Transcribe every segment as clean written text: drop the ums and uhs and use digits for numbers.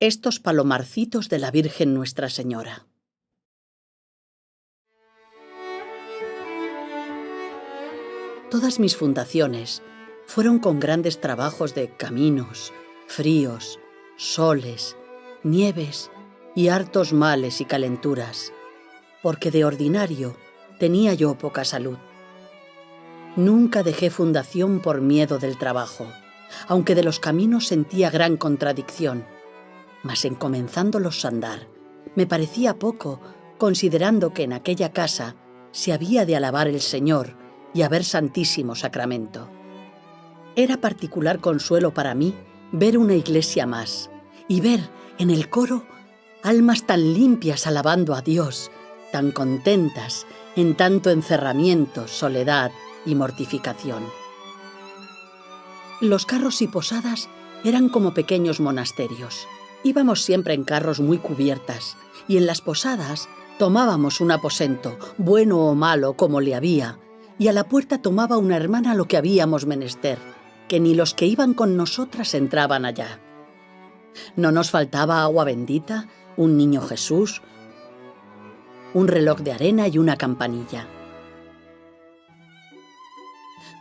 estos palomarcitos de la Virgen Nuestra Señora. Todas mis fundaciones fueron con grandes trabajos de caminos, fríos, soles, nieves y hartos males y calenturas, porque de ordinario tenía yo poca salud. Nunca dejé fundación por miedo del trabajo, aunque de los caminos sentía gran contradicción, mas en comenzándolos a andar me parecía poco, considerando que en aquella casa se había de alabar el Señor y haber Santísimo Sacramento. Era particular consuelo para mí ver una iglesia más y ver en el coro almas tan limpias alabando a Dios, tan contentas en tanto encerramiento, soledad y mortificación. Los carros y posadas eran como pequeños monasterios. Íbamos siempre en carros muy cubiertas y en las posadas tomábamos un aposento, bueno o malo como le había, y a la puerta tomaba una hermana lo que habíamos menester, que ni los que iban con nosotras entraban allá. No nos faltaba agua bendita, un niño Jesús, un reloj de arena y una campanilla.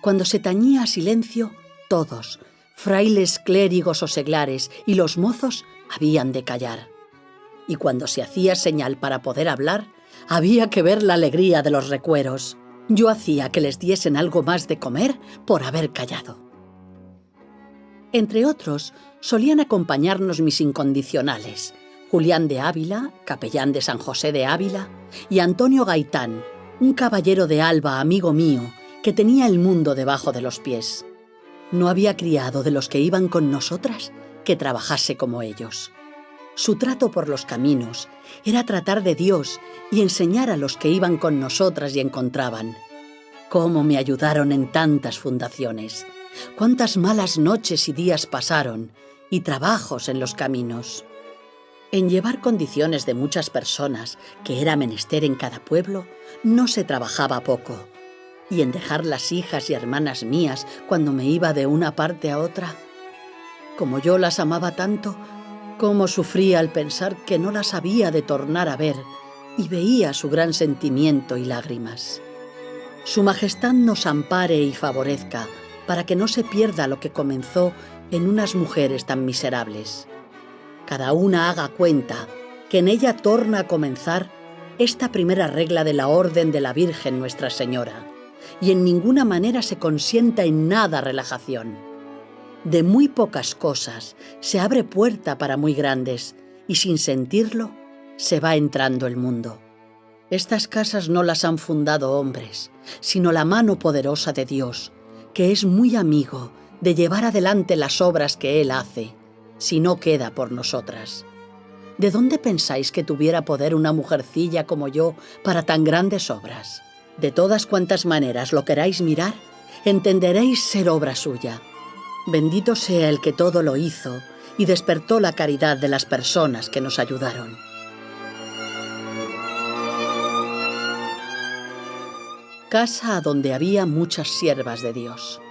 Cuando se tañía a silencio, todos, frailes, clérigos o seglares y los mozos, habían de callar. Y cuando se hacía señal para poder hablar, había que ver la alegría de los recueros. Yo hacía que les diesen algo más de comer por haber callado. Entre otros, solían acompañarnos mis incondicionales, Julián de Ávila, capellán de San José de Ávila, y Antonio Gaitán, un caballero de Alba, amigo mío, que tenía el mundo debajo de los pies. No había criado de los que iban con nosotras que trabajase como ellos. Su trato por los caminos era tratar de Dios y enseñar a los que iban con nosotras y encontraban. Cómo me ayudaron en tantas fundaciones, cuántas malas noches y días pasaron y trabajos en los caminos. En llevar condiciones de muchas personas que era menester en cada pueblo, no se trabajaba poco. Y en dejar las hijas y hermanas mías cuando me iba de una parte a otra, como yo las amaba tanto, cómo sufría al pensar que no las había de tornar a ver y veía su gran sentimiento y lágrimas. Su Majestad nos ampare y favorezca para que no se pierda lo que comenzó en unas mujeres tan miserables. Cada una haga cuenta que en ella torna a comenzar esta primera regla de la Orden de la Virgen Nuestra Señora, y en ninguna manera se consienta en nada relajación. De muy pocas cosas se abre puerta para muy grandes, y sin sentirlo se va entrando el mundo. Estas casas no las han fundado hombres, sino la mano poderosa de Dios, que es muy amigo de llevar adelante las obras que Él hace, si no queda por nosotras. ¿De dónde pensáis que tuviera poder una mujercilla como yo para tan grandes obras? De todas cuantas maneras lo queráis mirar, entenderéis ser obra suya. Bendito sea el que todo lo hizo y despertó la caridad de las personas que nos ayudaron. Casa a donde había muchas siervas de Dios.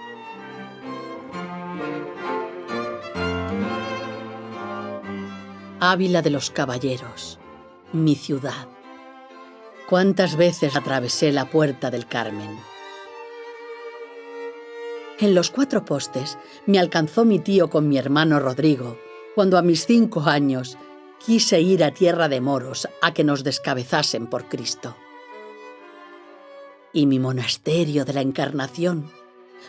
Ávila de los Caballeros, mi ciudad. ¿Cuántas veces atravesé la puerta del Carmen? En los 4 postes me alcanzó mi tío con mi hermano Rodrigo, cuando a mis 5 años quise ir a tierra de moros a que nos descabezasen por Cristo. Y mi monasterio de la Encarnación,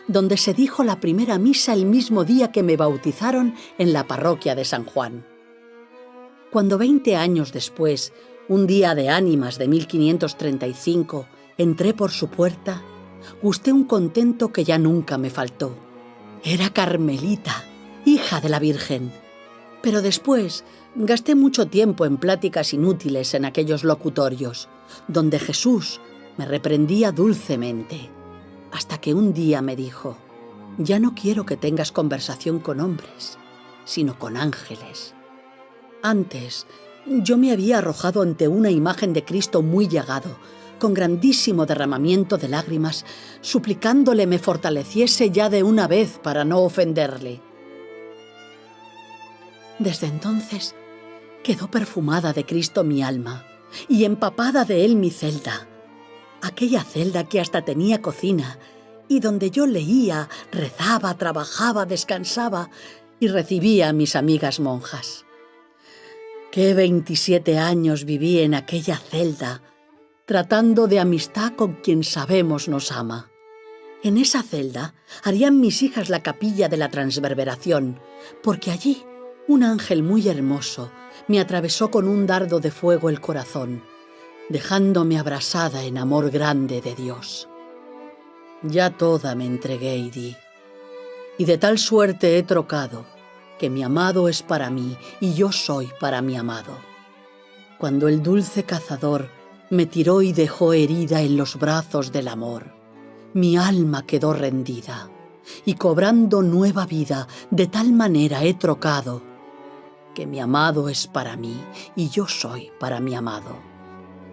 donde se dijo la primera misa el mismo día que me bautizaron en la parroquia de San Juan. Cuando 20 años después, un día de ánimas de 1535, entré por su puerta, gusté un contento que ya nunca me faltó. Era Carmelita, hija de la Virgen. Pero después gasté mucho tiempo en pláticas inútiles en aquellos locutorios, donde Jesús me reprendía dulcemente, hasta que un día me dijo: «Ya no quiero que tengas conversación con hombres, sino con ángeles». Antes, yo me había arrojado ante una imagen de Cristo muy llagado, con grandísimo derramamiento de lágrimas, suplicándole me fortaleciese ya de una vez para no ofenderle. Desde entonces Quedó perfumada de Cristo mi alma y empapada de él mi celda. Aquella celda que hasta tenía cocina y donde yo leía, rezaba, trabajaba, descansaba y recibía a mis amigas monjas. Qué 27 años viví en aquella celda, tratando de amistad con quien sabemos nos ama. En esa celda harían mis hijas la capilla de la transverberación, porque allí un ángel muy hermoso me atravesó con un dardo de fuego el corazón, dejándome abrasada en amor grande de Dios. Ya toda me entregué y di, y de tal suerte he trocado, que mi amado es para mí y yo soy para mi amado. Cuando el dulce cazador me tiró y dejó herida en los brazos del amor, mi alma quedó rendida, y cobrando nueva vida, de tal manera he trocado, que mi amado es para mí y yo soy para mi amado.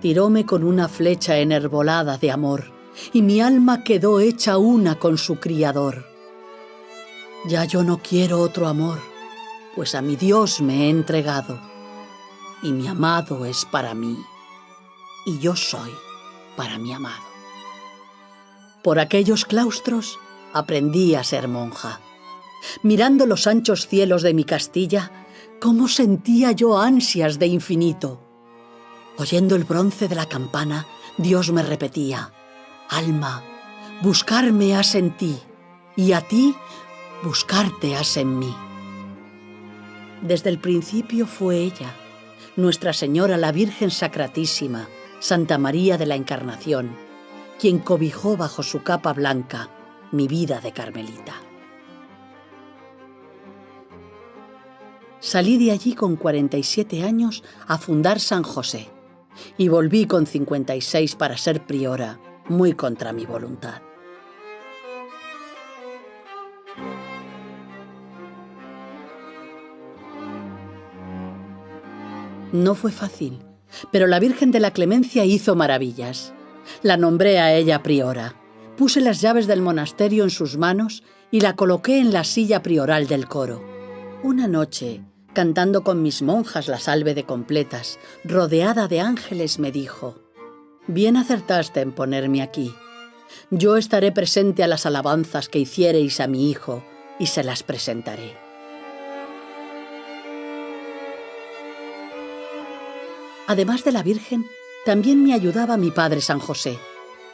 Tiróme con una flecha enervolada de amor, y mi alma quedó hecha una con su criador. Ya yo no quiero otro amor, pues a mi Dios me he entregado, y mi amado es para mí, y yo soy para mi amado. Por aquellos claustros aprendí a ser monja. Mirando los anchos cielos de mi Castilla, cómo sentía yo ansias de infinito. Oyendo el bronce de la campana, Dios me repetía: alma, buscarme has en ti, y a ti buscarte has en mí. Desde el principio fue ella, Nuestra Señora la Virgen Sacratísima, Santa María de la Encarnación, quien cobijó bajo su capa blanca mi vida de carmelita. Salí de allí con 47 años a fundar San José y volví con 56 para ser priora, muy contra mi voluntad. No fue fácil, pero la Virgen de la Clemencia hizo maravillas. La nombré a ella priora, puse las llaves del monasterio en sus manos y la coloqué en la silla prioral del coro. Una noche, cantando con mis monjas la salve de completas, rodeada de ángeles, me dijo: bien acertaste en ponerme aquí. Yo estaré presente a las alabanzas que hiciereis a mi hijo y se las presentaré. Además de la Virgen, también me ayudaba mi padre San José.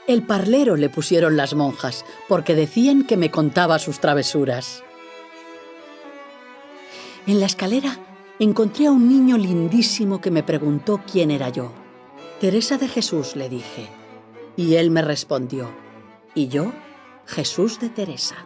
El parlero le pusieron las monjas, porque decían que me contaba sus travesuras. En la escalera encontré a un niño lindísimo que me preguntó quién era yo. Teresa de Jesús, le dije, y él me respondió: ¿y yo? Jesús de Teresa.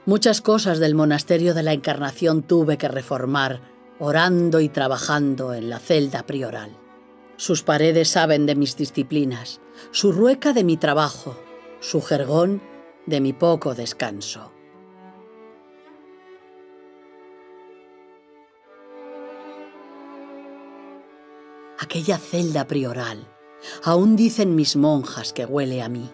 Muchas cosas del monasterio de la Encarnación tuve que reformar, orando y trabajando en la celda prioral. Sus paredes saben de mis disciplinas, su rueca de mi trabajo, su jergón de mi poco descanso. Aquella celda prioral, aún dicen mis monjas que huele a mí.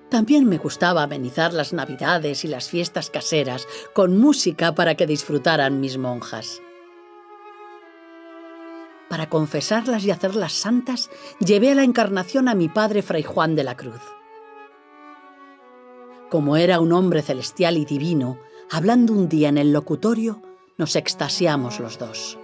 También me gustaba amenizar las navidades y las fiestas caseras con música para que disfrutaran mis monjas. Para confesarlas y hacerlas santas, llevé a la Encarnación a mi padre Fray Juan de la Cruz. Como era un hombre celestial y divino, hablando un día en el locutorio, nos extasiamos los dos.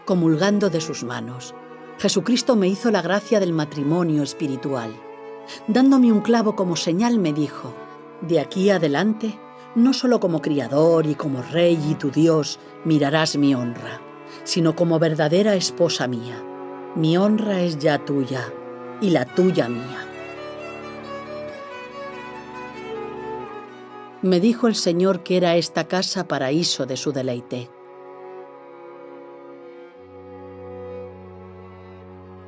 Comulgando de sus manos, Jesucristo me hizo la gracia del matrimonio espiritual. Dándome un clavo como señal me dijo: de aquí adelante, no solo como criador y como rey y tu Dios mirarás mi honra, sino como verdadera esposa mía. Mi honra es ya tuya y la tuya mía. Me dijo el Señor que era esta casa paraíso de su deleite.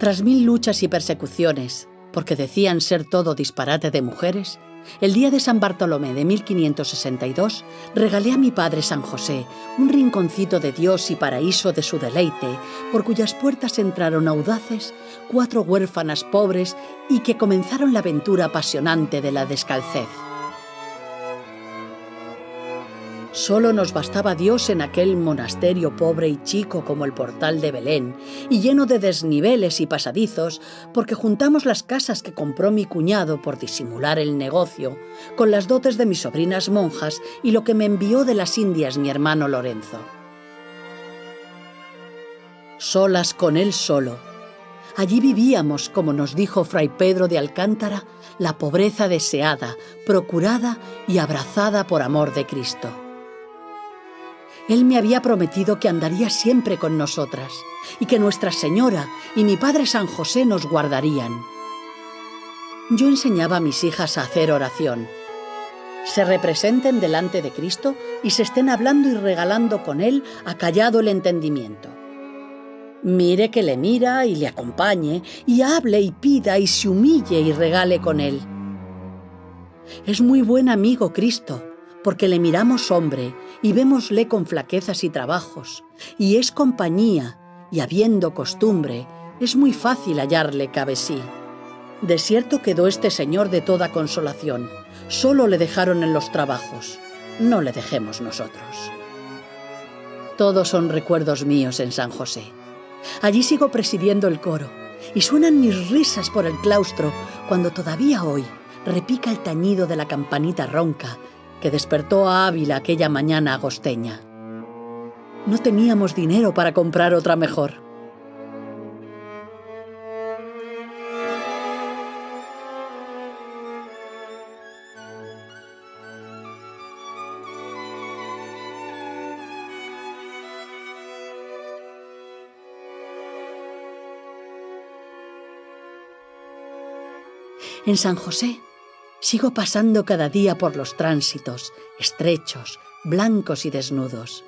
Tras 1000 luchas y persecuciones, porque decían ser todo disparate de mujeres, el día de San Bartolomé de 1562 regalé a mi padre San José un rinconcito de Dios y paraíso de su deleite, por cuyas puertas entraron audaces 4 huérfanas pobres y que comenzaron la aventura apasionante de la descalcez. Solo nos bastaba Dios en aquel monasterio pobre y chico como el portal de Belén, y lleno de desniveles y pasadizos, porque juntamos las casas que compró mi cuñado por disimular el negocio, con las dotes de mis sobrinas monjas y lo que me envió de las Indias mi hermano Lorenzo. Solas con él solo. Allí vivíamos, como nos dijo Fray Pedro de Alcántara, la pobreza deseada, procurada y abrazada por amor de Cristo. Él me había prometido que andaría siempre con nosotras y que Nuestra Señora y mi padre San José nos guardarían. Yo enseñaba a mis hijas a hacer oración. Se representen delante de Cristo y se estén hablando y regalando con Él acallado el entendimiento. Mire que le mira y le acompañe, y hable y pida y se humille y regale con Él. Es muy buen amigo Cristo, porque le miramos hombre y vémosle con flaquezas y trabajos, y es compañía, y habiendo costumbre, es muy fácil hallarle cabe sí. Desierto quedó este señor de toda consolación, solo le dejaron en los trabajos, no le dejemos nosotros. Todos son recuerdos míos en San José. Allí sigo presidiendo el coro, y suenan mis risas por el claustro, cuando todavía hoy repica el tañido de la campanita ronca, que despertó a Ávila aquella mañana agosteña. No teníamos dinero para comprar otra mejor. En San José sigo pasando cada día por los tránsitos, estrechos, blancos y desnudos.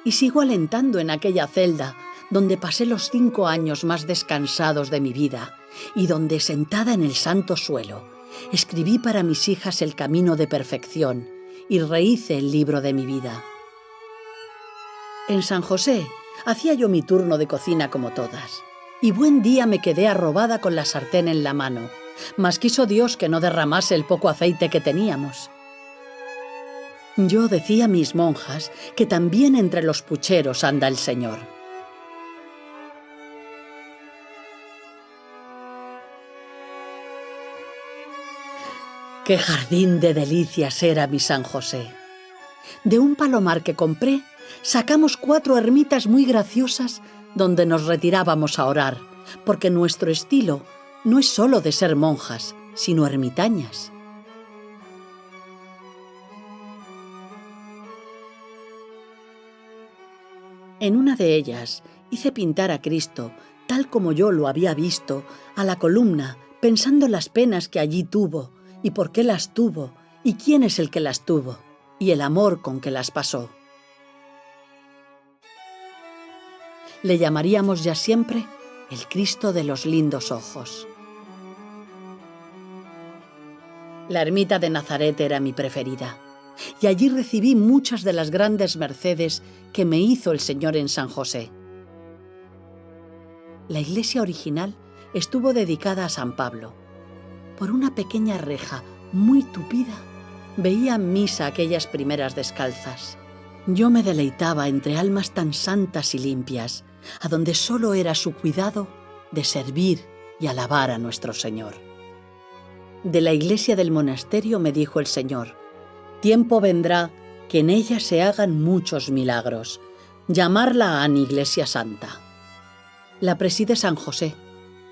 Y sigo alentando en aquella celda donde pasé los 5 años más descansados de mi vida y donde, sentada en el santo suelo, escribí para mis hijas el camino de perfección y rehice el libro de mi vida. En San José hacía yo mi turno de cocina como todas. Y buen día me quedé arrobada con la sartén en la mano, mas quiso Dios que no derramase el poco aceite que teníamos. Yo decía a mis monjas que también entre los pucheros anda el Señor. ¡Qué jardín de delicias era mi San José! De un palomar que compré, sacamos 4 ermitas muy graciosas donde nos retirábamos a orar, porque nuestro estilo no es solo de ser monjas, sino ermitañas. En una de ellas hice pintar a Cristo, tal como yo lo había visto, a la columna, pensando las penas que allí tuvo, y por qué las tuvo, y quién es el que las tuvo, y el amor con que las pasó. Le llamaríamos ya siempre el Cristo de los lindos ojos. La ermita de Nazaret era mi preferida, y allí recibí muchas de las grandes mercedes que me hizo el Señor en San José. La iglesia original estuvo dedicada a San Pablo. Por una pequeña reja muy tupida veía misa aquellas primeras descalzas. Yo me deleitaba entre almas tan santas y limpias, a donde solo era su cuidado de servir y alabar a nuestro Señor. De la iglesia del monasterio me dijo el Señor: tiempo vendrá que en ella se hagan muchos milagros. Llamarla han iglesia santa. La preside San José,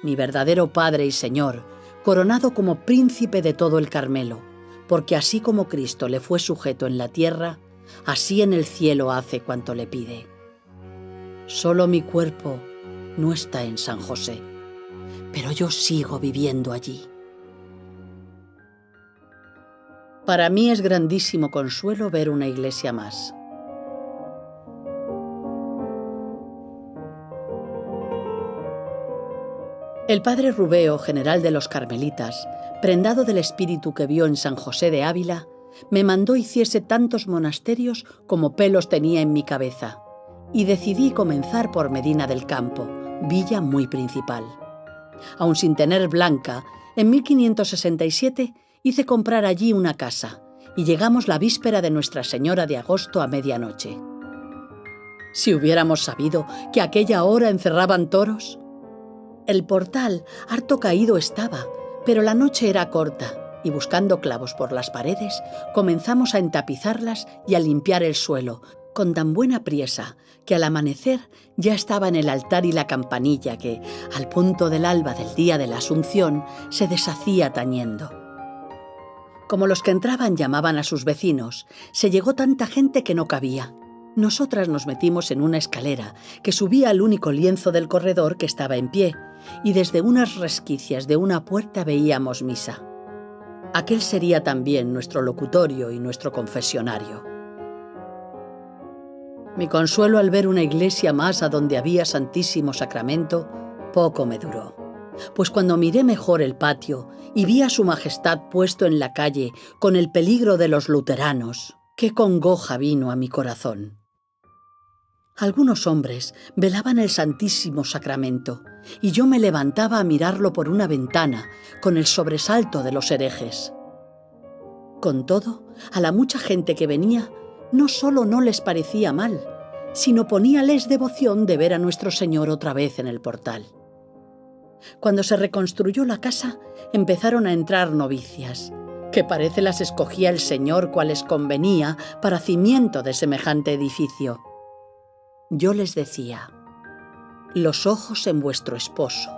mi verdadero Padre y Señor, coronado como príncipe de todo el Carmelo, porque así como Cristo le fue sujeto en la tierra, así en el cielo hace cuanto le pide. Solo mi cuerpo no está en San José, pero yo sigo viviendo allí. Para mí es grandísimo consuelo ver una iglesia más. El padre Rubeo, general de los carmelitas, prendado del espíritu que vio en San José de Ávila, me mandó hiciese tantos monasterios como pelos tenía en mi cabeza, y decidí comenzar por Medina del Campo, villa muy principal. Aun sin tener blanca, en 1567 hice comprar allí una casa, y llegamos la víspera de Nuestra Señora de Agosto a medianoche. Si hubiéramos sabido que a aquella hora encerraban toros. El portal harto caído estaba, pero la noche era corta, y buscando clavos por las paredes, comenzamos a entapizarlas y a limpiar el suelo, con tan buena priesa que al amanecer ya estaba en el altar y la campanilla que, al punto del alba del día de la Asunción, se deshacía tañendo. Como los que entraban llamaban a sus vecinos, se llegó tanta gente que no cabía. Nosotras nos metimos en una escalera que subía al único lienzo del corredor que estaba en pie, y desde unas resquicias de una puerta veíamos misa. Aquel sería también nuestro locutorio y nuestro confesionario. Mi consuelo al ver una iglesia más a donde había Santísimo Sacramento poco me duró, pues cuando miré mejor el patio y vi a su majestad puesto en la calle con el peligro de los luteranos, qué congoja vino a mi corazón. Algunos hombres velaban el Santísimo Sacramento y yo me levantaba a mirarlo por una ventana con el sobresalto de los herejes. Con todo, a la mucha gente que venía, no solo no les parecía mal, sino poníales devoción de ver a nuestro Señor otra vez en el portal. Cuando se reconstruyó la casa, empezaron a entrar novicias, que parece las escogía el Señor cuales convenía para cimiento de semejante edificio. Yo les decía: los ojos en vuestro esposo,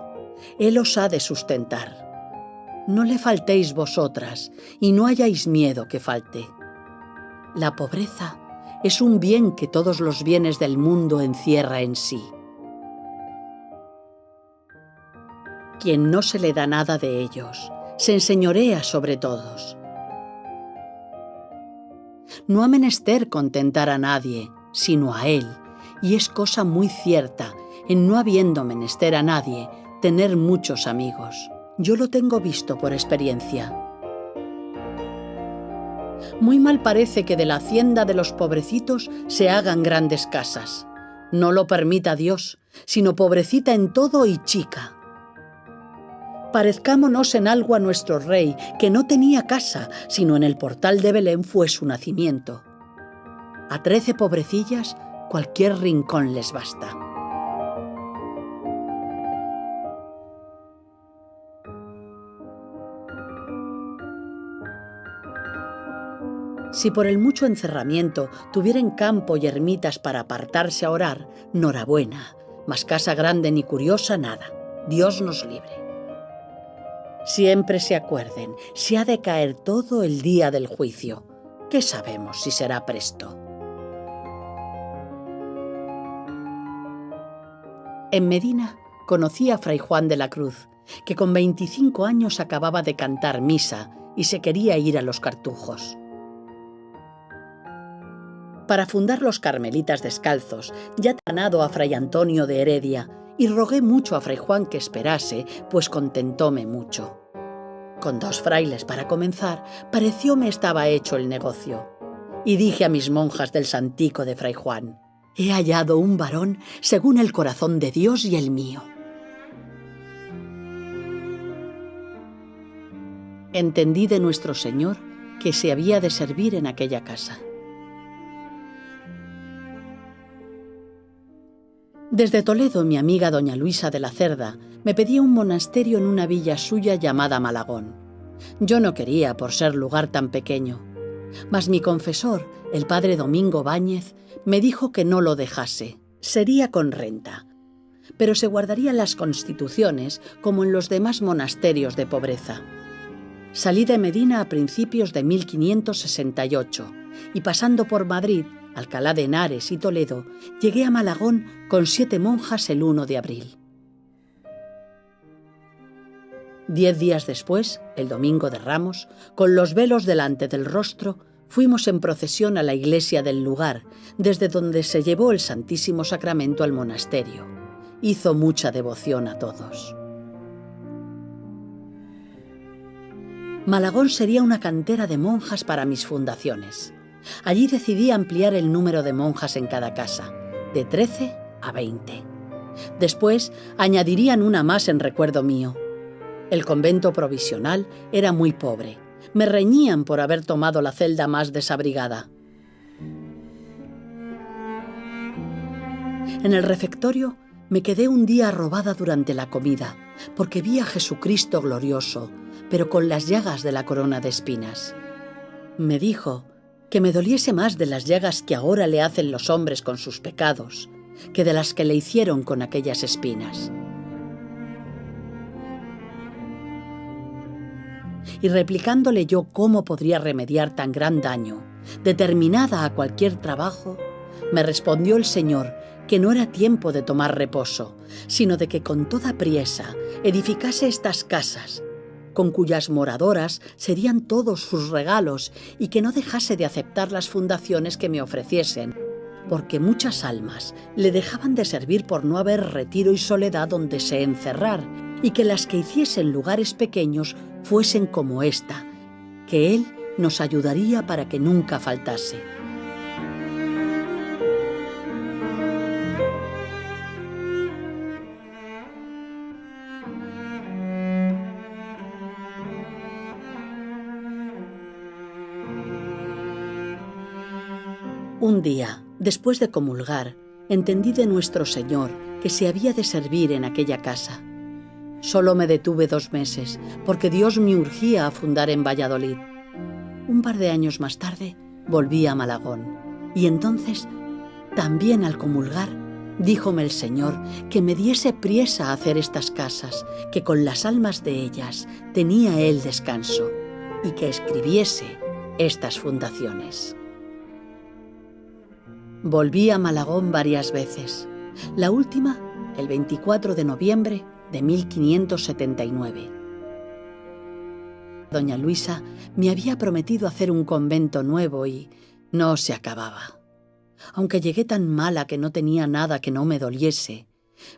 Él os ha de sustentar. No le faltéis vosotras y no hayáis miedo que falte. La pobreza es un bien que todos los bienes del mundo encierra en sí. Quien no se le da nada de ellos, se enseñorea sobre todos. No ha menester contentar a nadie, sino a Él, y es cosa muy cierta, en no habiendo menester a nadie, tener muchos amigos. Yo lo tengo visto por experiencia. Muy mal parece que de la hacienda de los pobrecitos se hagan grandes casas. No lo permita Dios, sino pobrecita en todo y chica. Parezcámonos en algo a nuestro rey, que no tenía casa, sino en el portal de Belén fue su nacimiento. A 13 pobrecillas, cualquier rincón les basta. Si por el mucho encerramiento tuvieren campo y ermitas para apartarse a orar, norabuena, mas casa grande ni curiosa, nada. Dios nos libre. Siempre se acuerden, se ha de caer todo el día del juicio. ¿Qué sabemos si será presto? En Medina conocí a Fray Juan de la Cruz, que con 25 años acababa de cantar misa y se quería ir a los Cartujos. Para fundar los Carmelitas Descalzos, ya tanado a Fray Antonio de Heredia, y rogué mucho a Fray Juan que esperase, pues contentóme mucho. Con 2 frailes para comenzar, parecióme estaba hecho el negocio. Y dije a mis monjas del Santico de Fray Juan: he hallado un varón según el corazón de Dios y el mío. Entendí de nuestro Señor que se había de servir en aquella casa. Desde Toledo, mi amiga doña Luisa de la Cerda me pedía un monasterio en una villa suya llamada Malagón. Yo no quería por ser lugar tan pequeño, mas mi confesor, el padre Domingo Báñez, me dijo que no lo dejase, sería con renta, pero se guardarían las constituciones como en los demás monasterios de pobreza. Salí de Medina a principios de 1568 y pasando por Madrid, Alcalá de Henares y Toledo, llegué a Malagón con 7 monjas el 1 de abril. 10 días después, el domingo de Ramos, con los velos delante del rostro, fuimos en procesión a la iglesia del lugar, desde donde se llevó el Santísimo Sacramento al monasterio. Hizo mucha devoción a todos. Malagón sería una cantera de monjas para mis fundaciones. Allí decidí ampliar el número de monjas en cada casa, de 13 a 20. Después añadirían una más en recuerdo mío. El convento provisional era muy pobre. Me reñían por haber tomado la celda más desabrigada. En el refectorio me quedé un día arrobada durante la comida, porque vi a Jesucristo glorioso, pero con las llagas de la corona de espinas. Me dijo que me doliese más de las llagas que ahora le hacen los hombres con sus pecados, que de las que le hicieron con aquellas espinas. Y replicándole yo cómo podría remediar tan gran daño, determinada a cualquier trabajo, me respondió el Señor que no era tiempo de tomar reposo, sino de que con toda priesa edificase estas casas, con cuyas moradoras serían todos sus regalos, y que no dejase de aceptar las fundaciones que me ofreciesen, porque muchas almas le dejaban de servir por no haber retiro y soledad donde se encerrar, y que las que hiciesen lugares pequeños fuesen como esta, que Él nos ayudaría para que nunca faltase. Un día, después de comulgar, entendí de nuestro Señor que se había de servir en aquella casa. Solo me detuve 2 meses, porque Dios me urgía a fundar en Valladolid. Un par de años más tarde, volví a Malagón, y entonces, también al comulgar, díjome el Señor que me diese priesa a hacer estas casas, que con las almas de ellas tenía Él descanso, y que escribiese estas fundaciones. Volví a Malagón varias veces, la última el 24 de noviembre de 1579. Doña Luisa me había prometido hacer un convento nuevo y no se acababa. Aunque llegué tan mala que no tenía nada que no me doliese,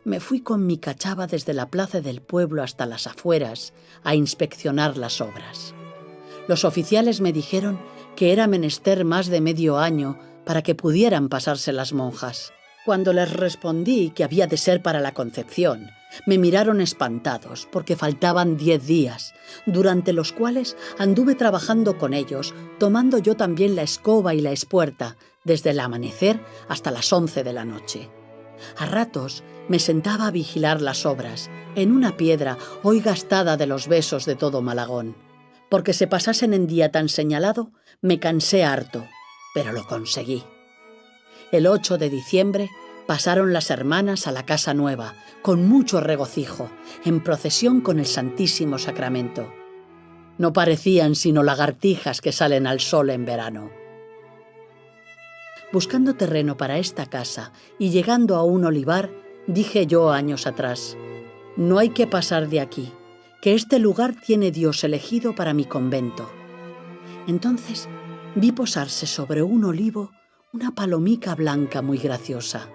me fui con mi cachava desde la plaza del pueblo hasta las afueras a inspeccionar las obras. Los oficiales me dijeron que era menester más de medio año para que pudieran pasarse las monjas. Cuando les respondí que había de ser para la Concepción, me miraron espantados porque faltaban 10 días, durante los cuales anduve trabajando con ellos, tomando yo también la escoba y la espuerta, desde el amanecer hasta las 11 de la noche. A ratos me sentaba a vigilar las obras, en una piedra hoy gastada de los besos de todo Malagón. Porque se pasasen en día tan señalado, me cansé harto, pero lo conseguí. El 8 de diciembre pasaron las hermanas a la casa nueva, con mucho regocijo, en procesión con el Santísimo Sacramento. No parecían sino lagartijas que salen al sol en verano. Buscando terreno para esta casa y llegando a un olivar, dije yo años atrás: no hay que pasar de aquí, que este lugar tiene Dios elegido para mi convento. Entonces vi posarse sobre un olivo una palomica blanca muy graciosa.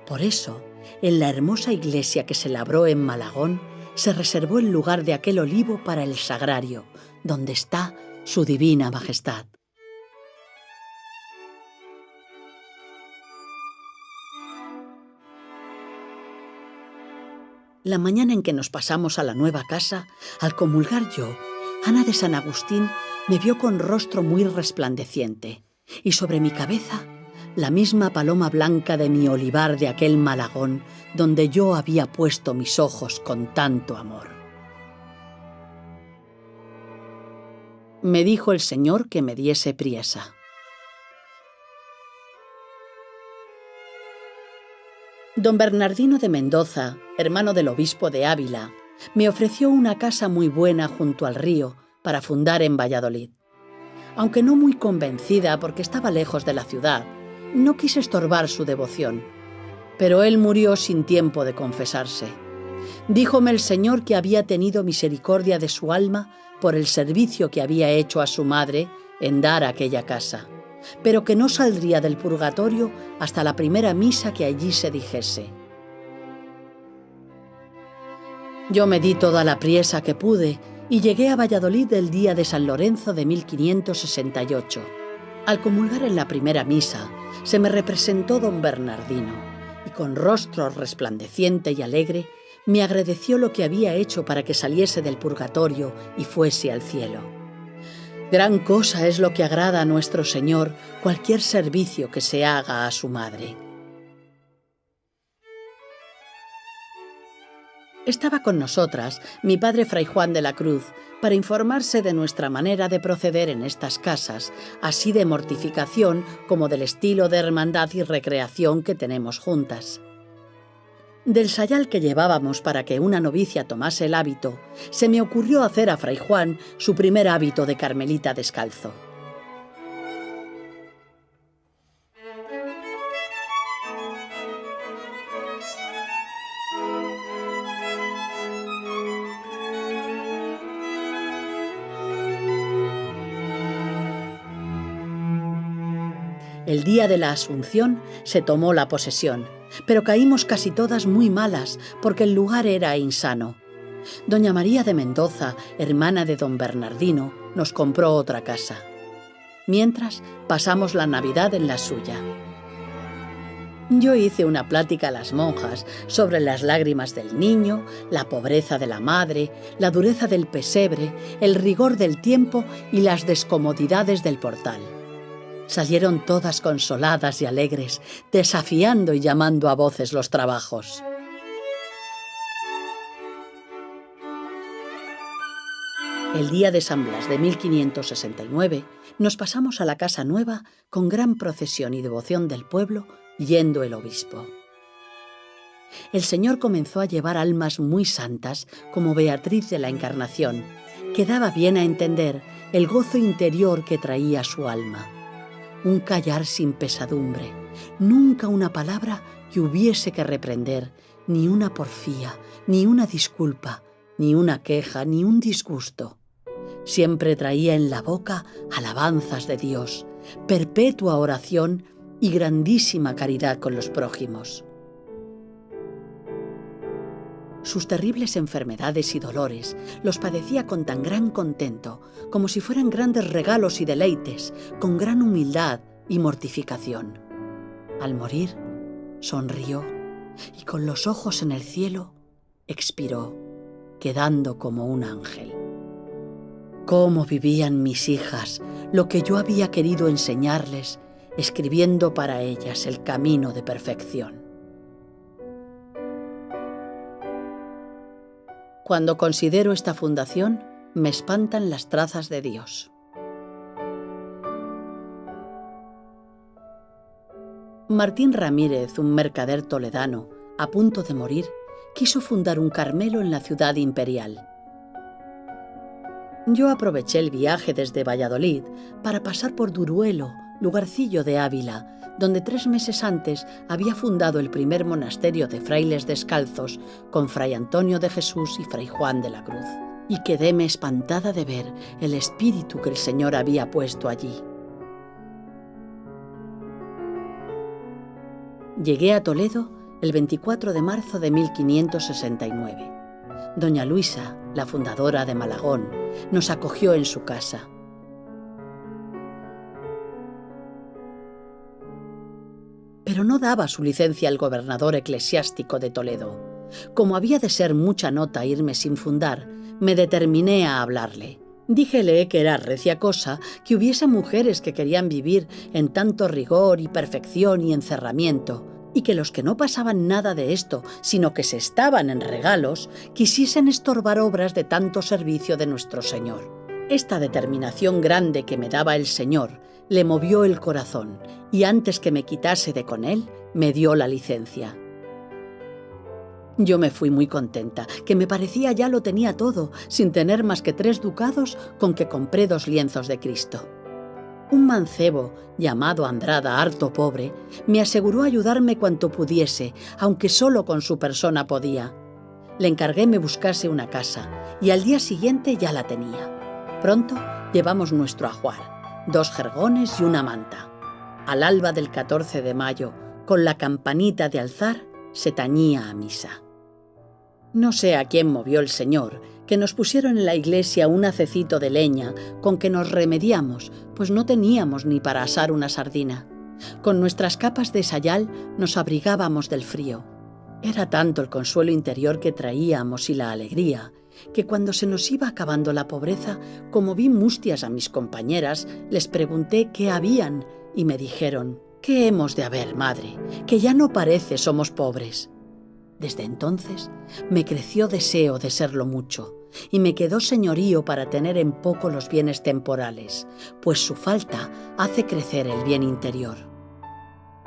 Por eso, en la hermosa iglesia que se labró en Malagón, se reservó el lugar de aquel olivo para el sagrario, donde está su divina majestad. La mañana en que nos pasamos a la nueva casa, al comulgar yo, Ana de San Agustín me vio con rostro muy resplandeciente, y sobre mi cabeza la misma paloma blanca de mi olivar de aquel Malagón, donde yo había puesto mis ojos con tanto amor. Me dijo el Señor que me diese priesa. Don Bernardino de Mendoza, hermano del obispo de Ávila, me ofreció una casa muy buena junto al río para fundar en Valladolid. Aunque no muy convencida porque estaba lejos de la ciudad, no quise estorbar su devoción, pero él murió sin tiempo de confesarse. Díjome el Señor que había tenido misericordia de su alma por el servicio que había hecho a su madre en dar aquella casa, pero que no saldría del purgatorio hasta la primera misa que allí se dijese. Yo me di toda la priesa que pude y llegué a Valladolid el día de San Lorenzo de 1568. Al comulgar en la primera misa, se me representó don Bernardino, y con rostro resplandeciente y alegre, me agradeció lo que había hecho para que saliese del purgatorio y fuese al cielo. Gran cosa es lo que agrada a nuestro Señor cualquier servicio que se haga a su madre. Estaba con nosotras mi padre Fray Juan de la Cruz para informarse de nuestra manera de proceder en estas casas, así de mortificación como del estilo de hermandad y recreación que tenemos juntas. Del sayal que llevábamos para que una novicia tomase el hábito, se me ocurrió hacer a Fray Juan su primer hábito de carmelita descalzo. El día de la Asunción se tomó la posesión, pero caímos casi todas muy malas porque el lugar era insano. Doña María de Mendoza, hermana de don Bernardino, nos compró otra casa. Mientras, pasamos la Navidad en la suya. Yo hice una plática a las monjas sobre las lágrimas del niño, la pobreza de la madre, la dureza del pesebre, el rigor del tiempo y las descomodidades del portal. Salieron todas consoladas y alegres, desafiando y llamando a voces los trabajos. El día de San Blas de 1569 nos pasamos a la casa nueva con gran procesión y devoción del pueblo, yendo el obispo. El Señor comenzó a llevar almas muy santas como Beatriz de la Encarnación, que daba bien a entender el gozo interior que traía su alma. Un callar sin pesadumbre, nunca una palabra que hubiese que reprender, ni una porfía, ni una disculpa, ni una queja, ni un disgusto. Siempre traía en la boca alabanzas de Dios, perpetua oración y grandísima caridad con los prójimos. Sus terribles enfermedades y dolores los padecía con tan gran contento, como si fueran grandes regalos y deleites, con gran humildad y mortificación. Al morir, sonrió y con los ojos en el cielo, expiró, quedando como un ángel. Cómo vivían mis hijas lo que yo había querido enseñarles, escribiendo para ellas el camino de perfección. Cuando considero esta fundación, me espantan las trazas de Dios. Martín Ramírez, un mercader toledano, a punto de morir, quiso fundar un Carmelo en la ciudad imperial. Yo aproveché el viaje desde Valladolid para pasar por Duruelo, lugarcillo de Ávila, donde 3 meses antes había fundado el primer monasterio de frailes descalzos con Fray Antonio de Jesús y Fray Juan de la Cruz, y quedéme espantada de ver el espíritu que el Señor había puesto allí. Llegué a Toledo el 24 de marzo de 1569. Doña Luisa, la fundadora de Malagón, nos acogió en su casa. Pero no daba su licencia al gobernador eclesiástico de Toledo. Como había de ser mucha nota irme sin fundar, me determiné a hablarle. Díjele que era recia cosa que hubiese mujeres que querían vivir en tanto rigor y perfección y encerramiento, y que los que no pasaban nada de esto, sino que se estaban en regalos, quisiesen estorbar obras de tanto servicio de nuestro Señor. Esta determinación grande que me daba el Señor le movió el corazón, y antes que me quitase de con él, me dio la licencia. Yo me fui muy contenta, que me parecía ya lo tenía todo, sin tener más que 3 ducados con que compré 2 lienzos de Cristo. Un mancebo, llamado Andrada, harto pobre, me aseguró ayudarme cuanto pudiese, aunque solo con su persona podía. Le encargué me buscase una casa, y al día siguiente ya la tenía. Pronto llevamos nuestro ajuar, 2 jergones y una manta. Al alba del 14 de mayo, con la campanita de alzar, se tañía a misa. No sé a quién movió el Señor, que nos pusieron en la iglesia un hacecito de leña con que nos remediamos, pues no teníamos ni para asar una sardina. Con nuestras capas de sayal nos abrigábamos del frío. Era tanto el consuelo interior que traíamos y la alegría, que cuando se nos iba acabando la pobreza, como vi mustias a mis compañeras, les pregunté qué habían y me dijeron: «¿Qué hemos de haber, madre? Que ya no parece somos pobres». Desde entonces me creció deseo de serlo mucho y me quedó señorío para tener en poco los bienes temporales, pues su falta hace crecer el bien interior.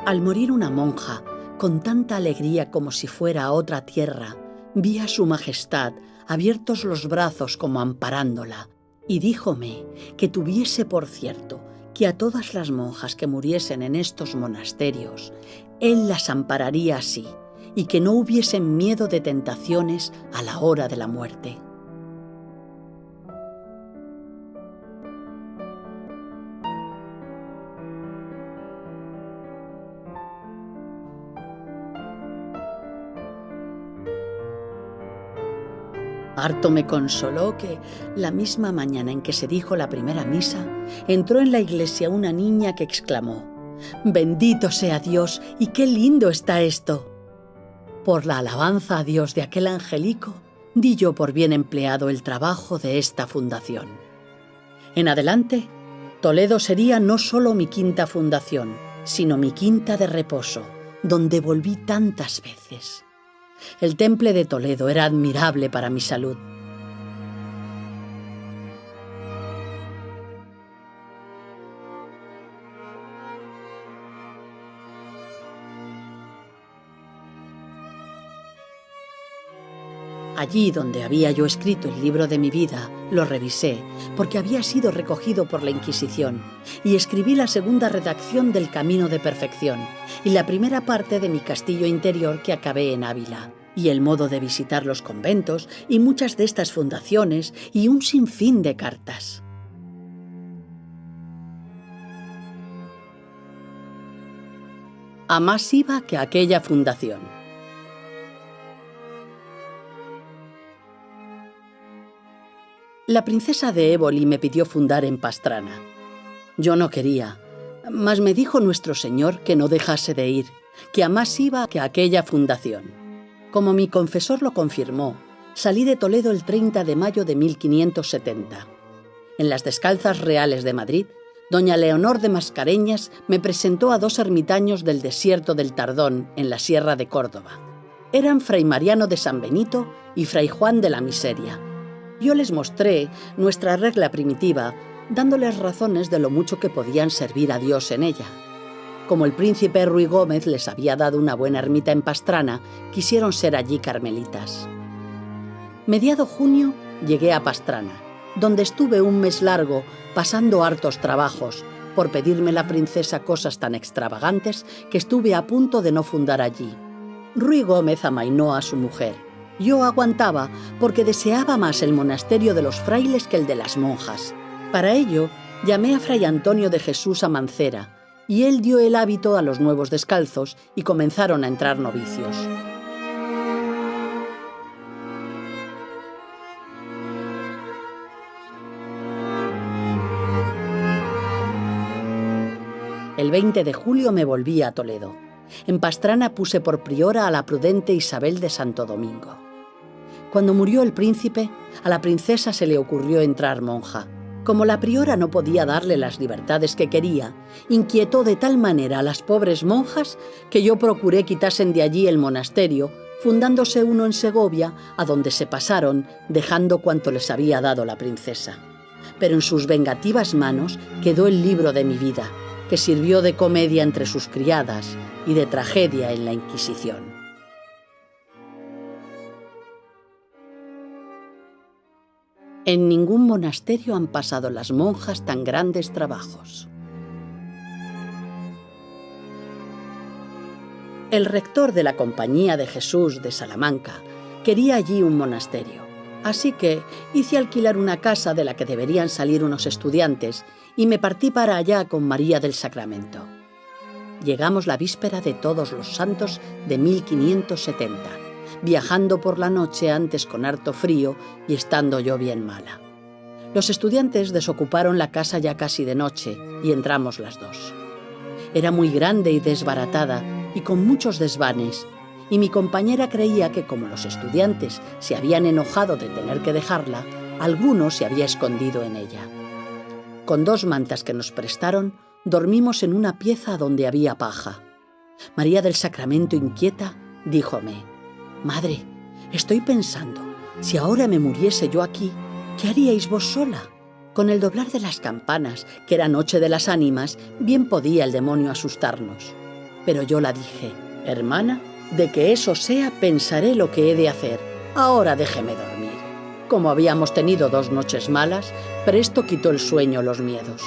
Al morir una monja, con tanta alegría como si fuera a otra tierra, vi a su majestad abiertos los brazos como amparándola, y díjome que tuviese por cierto que a todas las monjas que muriesen en estos monasterios, él las ampararía así, y que no hubiesen miedo de tentaciones a la hora de la muerte. Harto me consoló que, la misma mañana en que se dijo la primera misa, entró en la iglesia una niña que exclamó: «Bendito sea Dios, y qué lindo está esto». Por la alabanza a Dios de aquel angelico, di yo por bien empleado el trabajo de esta fundación. En adelante, Toledo sería no solo mi quinta fundación, sino mi quinta de reposo, donde volví tantas veces. El temple de Toledo era admirable para mi salud. Allí donde había yo escrito el libro de mi vida, lo revisé, porque había sido recogido por la Inquisición, y escribí la segunda redacción del Camino de Perfección y la primera parte de mi castillo interior que acabé en Ávila, y el modo de visitar los conventos y muchas de estas fundaciones y un sinfín de cartas. A más iba que aquella fundación. La princesa de Éboli me pidió fundar en Pastrana. Yo no quería, mas me dijo nuestro Señor que no dejase de ir, que a más iba que aquella fundación. Como mi confesor lo confirmó, salí de Toledo el 30 de mayo de 1570. En las Descalzas Reales de Madrid, doña Leonor de Mascareñas me presentó a dos ermitaños del desierto del Tardón, en la Sierra de Córdoba. Eran fray Mariano de San Benito y fray Juan de la Miseria. Yo les mostré nuestra regla primitiva, dándoles razones de lo mucho que podían servir a Dios en ella. Como el príncipe Ruy Gómez les había dado una buena ermita en Pastrana, quisieron ser allí carmelitas. Mediado junio llegué a Pastrana, donde estuve un mes largo pasando hartos trabajos, por pedirme la princesa cosas tan extravagantes que estuve a punto de no fundar allí. Ruy Gómez amainó a su mujer. Yo aguantaba porque deseaba más el monasterio de los frailes que el de las monjas. Para ello, llamé a fray Antonio de Jesús a Mancera, y él dio el hábito a los nuevos descalzos y comenzaron a entrar novicios. El 20 de julio me volví a Toledo. En Pastrana puse por priora a la prudente Isabel de Santo Domingo. Cuando murió el príncipe, a la princesa se le ocurrió entrar monja. Como la priora no podía darle las libertades que quería, inquietó de tal manera a las pobres monjas que yo procuré quitasen de allí el monasterio, fundándose uno en Segovia, a donde se pasaron, dejando cuanto les había dado la princesa. Pero en sus vengativas manos quedó el libro de mi vida, que sirvió de comedia entre sus criadas y de tragedia en la Inquisición. En ningún monasterio han pasado las monjas tan grandes trabajos. El rector de la Compañía de Jesús de Salamanca quería allí un monasterio, así que hice alquilar una casa de la que deberían salir unos estudiantes y me partí para allá con María del Sacramento. Llegamos la víspera de Todos los Santos de 1570, viajando por la noche antes con harto frío y estando yo bien mala. Los estudiantes desocuparon la casa ya casi de noche y entramos las dos. Era muy grande y desbaratada y con muchos desvanes, y mi compañera creía que como los estudiantes se habían enojado de tener que dejarla, alguno se había escondido en ella. Con 2 mantas que nos prestaron, dormimos en una pieza donde había paja. María del Sacramento, inquieta, díjome: «Madre, estoy pensando, si ahora me muriese yo aquí, ¿qué haríais vos sola?». Con el doblar de las campanas, que era noche de las ánimas, bien podía el demonio asustarnos. Pero yo la dije: «Hermana, de que eso sea, pensaré lo que he de hacer. Ahora déjeme dormir». Como habíamos tenido 2 noches malas, presto quitó el sueño los miedos.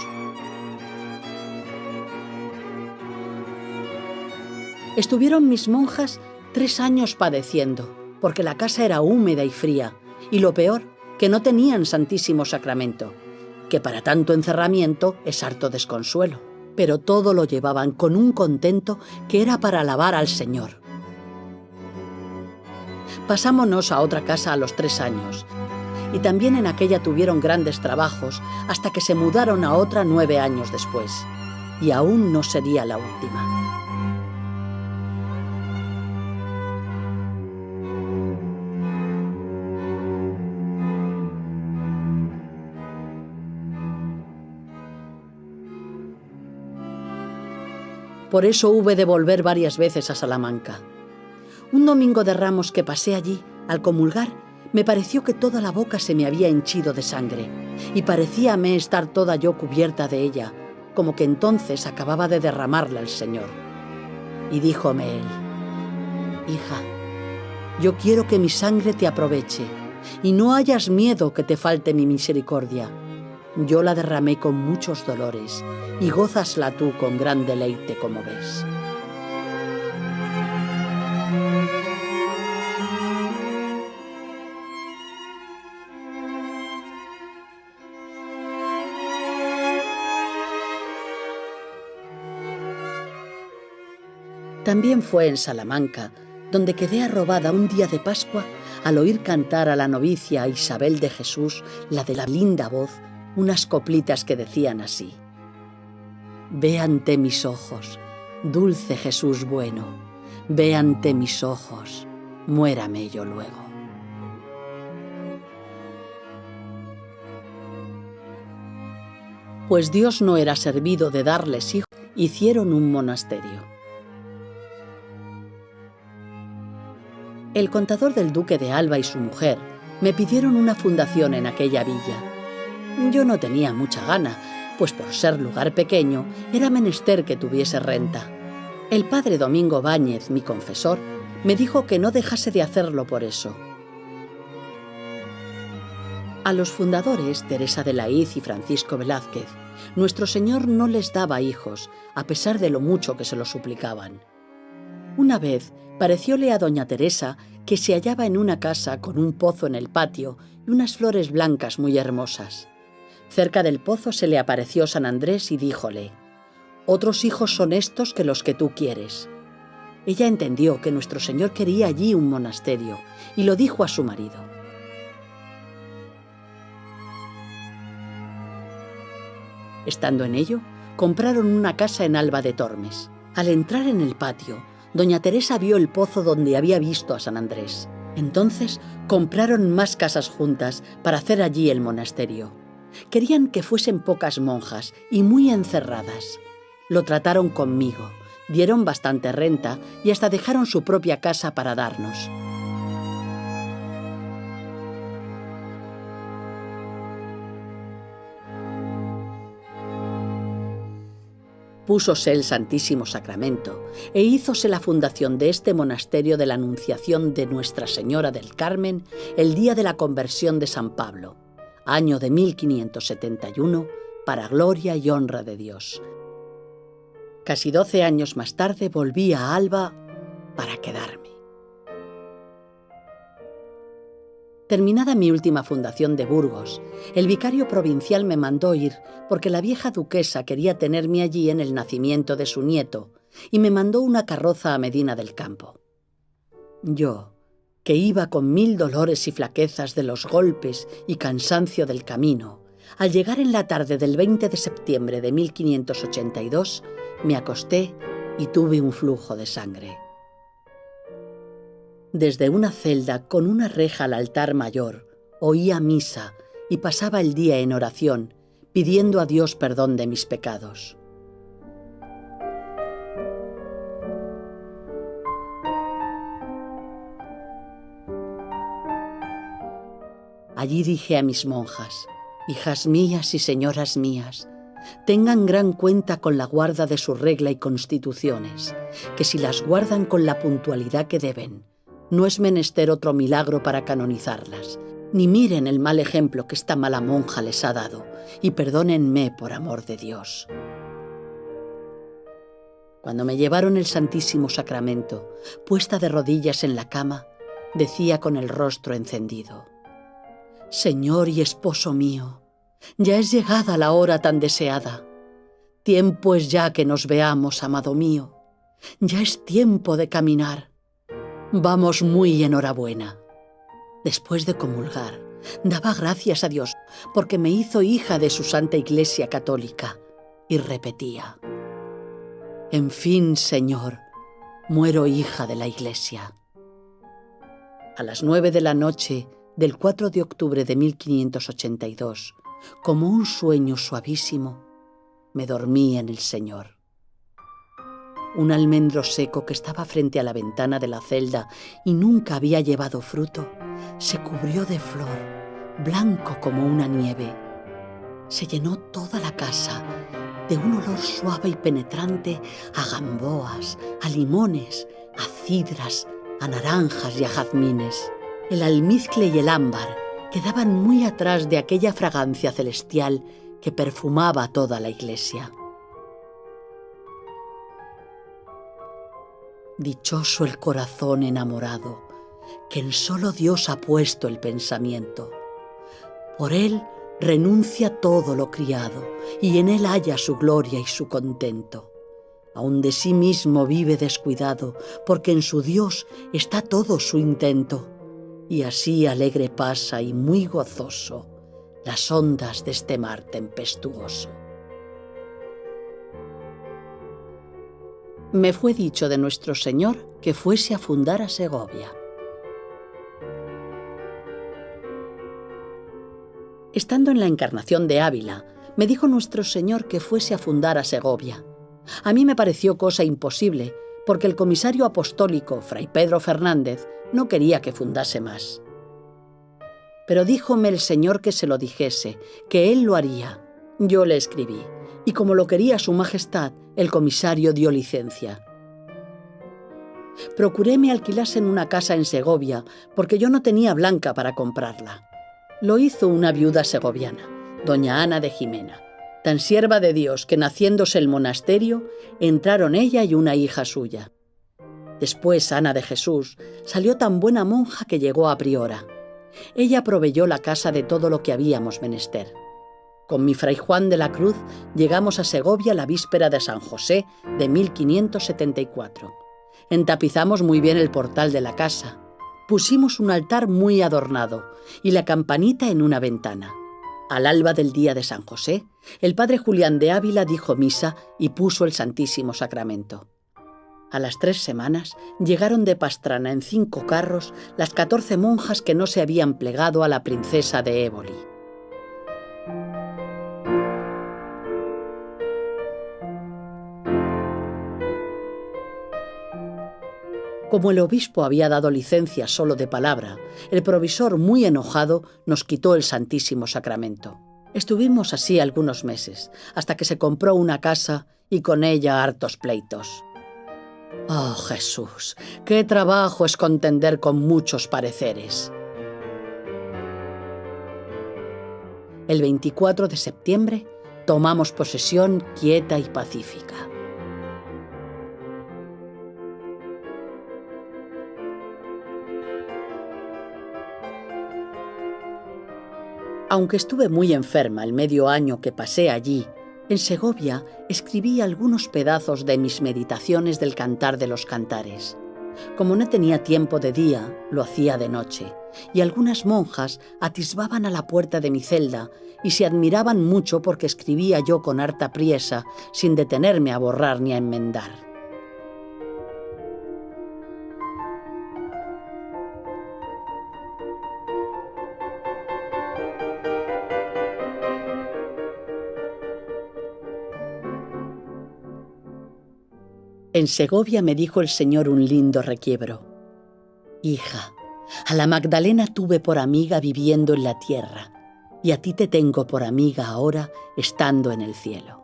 Estuvieron mis monjas 3 años padeciendo, porque la casa era húmeda y fría, y lo peor, que no tenían Santísimo Sacramento, que para tanto encerramiento es harto desconsuelo, pero todo lo llevaban con un contento que era para alabar al Señor. Pasámonos a otra casa a los 3 años, y también en aquella tuvieron grandes trabajos hasta que se mudaron a otra 9 años después, y aún no sería la última. Por eso hube de volver varias veces a Salamanca. Un domingo de Ramos que pasé allí, al comulgar, me pareció que toda la boca se me había henchido de sangre, y parecíame estar toda yo cubierta de ella, como que entonces acababa de derramarla el Señor. Y díjome él: «Hija, yo quiero que mi sangre te aproveche, y no hayas miedo que te falte mi misericordia. Yo la derramé con muchos dolores, y gózasla tú con gran deleite, como ves». También fue en Salamanca, donde quedé arrobada un día de Pascua al oír cantar a la novicia Isabel de Jesús, la de la linda voz, unas coplitas que decían así: «Ve ante mis ojos, dulce Jesús bueno, ve ante mis ojos, muérame yo luego». Pues Dios no era servido de darles hijos, hicieron un monasterio. El contador del duque de Alba y su mujer me pidieron una fundación en aquella villa. Yo no tenía mucha gana, pues por ser lugar pequeño era menester que tuviese renta. El padre Domingo Báñez, mi confesor, me dijo que no dejase de hacerlo por eso. A los fundadores, Teresa de Laíz y Francisco Velázquez, nuestro Señor no les daba hijos, a pesar de lo mucho que se lo suplicaban. Una vez parecióle a doña Teresa que se hallaba en una casa con un pozo en el patio y unas flores blancas muy hermosas. Cerca del pozo se le apareció San Andrés y díjole: «Otros hijos son estos que los que tú quieres». Ella entendió que nuestro Señor quería allí un monasterio y lo dijo a su marido. Estando en ello, compraron una casa en Alba de Tormes. Al entrar en el patio, doña Teresa vio el pozo donde había visto a San Andrés. Entonces compraron más casas juntas para hacer allí el monasterio. Querían que fuesen pocas monjas y muy encerradas. Lo trataron conmigo, dieron bastante renta y hasta dejaron su propia casa para darnos. Púsose el Santísimo Sacramento e hízose la fundación de este monasterio de la Anunciación de Nuestra Señora del Carmen el día de la conversión de San Pablo, año de 1571, para gloria y honra de Dios. Casi 12 años más tarde volví a Alba para quedarme. Terminada mi última fundación de Burgos, el vicario provincial me mandó ir porque la vieja duquesa quería tenerme allí en el nacimiento de su nieto y me mandó una carroza a Medina del Campo. Yo, que iba con 1000 dolores y flaquezas de los golpes y cansancio del camino, al llegar en la tarde del 20 de septiembre de 1582, me acosté y tuve un flujo de sangre. Desde una celda con una reja al altar mayor, oía misa y pasaba el día en oración, pidiendo a Dios perdón de mis pecados. Allí dije a mis monjas: hijas mías y señoras mías, tengan gran cuenta con la guarda de su regla y constituciones, que si las guardan con la puntualidad que deben, no es menester otro milagro para canonizarlas, ni miren el mal ejemplo que esta mala monja les ha dado, y perdónenme por amor de Dios. Cuando me llevaron el Santísimo Sacramento, puesta de rodillas en la cama, decía con el rostro encendido: Señor y esposo mío, ya es llegada la hora tan deseada. Tiempo es ya que nos veamos, amado mío. Ya es tiempo de caminar. Vamos muy enhorabuena. Después de comulgar, daba gracias a Dios porque me hizo hija de su Santa Iglesia Católica y repetía: en fin, Señor, muero hija de la Iglesia. A las 9 de la noche del 4 de octubre de 1582, como un sueño suavísimo, me dormí en el Señor. Un almendro seco que estaba frente a la ventana de la celda y nunca había llevado fruto, se cubrió de flor, blanco como una nieve. Se llenó toda la casa de un olor suave y penetrante a gamboas, a limones, a cidras, a naranjas y a jazmines. El almizcle y el ámbar quedaban muy atrás de aquella fragancia celestial que perfumaba toda la iglesia. Dichoso el corazón enamorado, que en solo Dios ha puesto el pensamiento. Por él renuncia todo lo criado, y en él halla su gloria y su contento. Aun de sí mismo vive descuidado, porque en su Dios está todo su intento. Y así alegre pasa y muy gozoso las ondas de este mar tempestuoso. Me fue dicho de nuestro Señor que fuese a fundar a Segovia. Estando en la Encarnación de Ávila, me dijo nuestro Señor que fuese a fundar a Segovia. A mí me pareció cosa imposible, porque el comisario apostólico, Fray Pedro Fernández, no quería que fundase más. Pero díjome el Señor que se lo dijese, que él lo haría. Yo le escribí, y como lo quería su majestad, el comisario dio licencia. Procuré me alquilasen una casa en Segovia, porque yo no tenía blanca para comprarla. Lo hizo una viuda segoviana, doña Ana de Jimena, tan sierva de Dios que, naciéndose el monasterio, entraron ella y una hija suya. Después Ana de Jesús salió tan buena monja que llegó a priora. Ella proveyó la casa de todo lo que habíamos menester. Con mi fray Juan de la Cruz llegamos a Segovia la víspera de San José de 1574. Entapizamos muy bien el portal de la casa. Pusimos un altar muy adornado y la campanita en una ventana. Al alba del día de San José, el padre Julián de Ávila dijo misa y puso el Santísimo Sacramento. A las 3 semanas llegaron de Pastrana en 5 carros las 14 monjas que no se habían plegado a la princesa de Éboli. Como el obispo había dado licencia solo de palabra, el provisor, muy enojado, nos quitó el Santísimo Sacramento. Estuvimos así algunos meses, hasta que se compró una casa y con ella hartos pleitos. ¡Oh, Jesús! ¡Qué trabajo es contender con muchos pareceres! El 24 de septiembre tomamos posesión quieta y pacífica. Aunque estuve muy enferma el medio año que pasé allí, en Segovia escribí algunos pedazos de mis meditaciones del Cantar de los Cantares. Como no tenía tiempo de día, lo hacía de noche, y algunas monjas atisbaban a la puerta de mi celda y se admiraban mucho porque escribía yo con harta priesa, sin detenerme a borrar ni a enmendar. En Segovia me dijo el Señor un lindo requiebro. Hija, a la Magdalena tuve por amiga viviendo en la tierra, y a ti te tengo por amiga ahora estando en el cielo.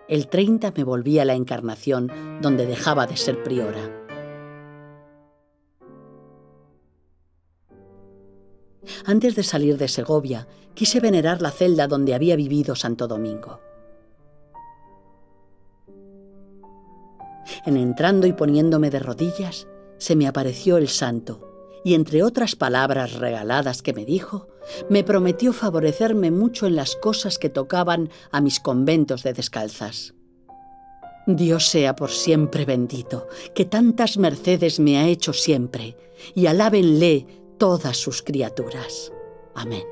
El 30 me volví a la Encarnación, donde dejaba de ser priora. Antes de salir de Segovia, quise venerar la celda donde había vivido Santo Domingo. En entrando y poniéndome de rodillas, se me apareció el santo, y entre otras palabras regaladas que me dijo, me prometió favorecerme mucho en las cosas que tocaban a mis conventos de descalzas. Dios sea por siempre bendito, que tantas mercedes me ha hecho siempre, y alábenle todas sus criaturas. Amén.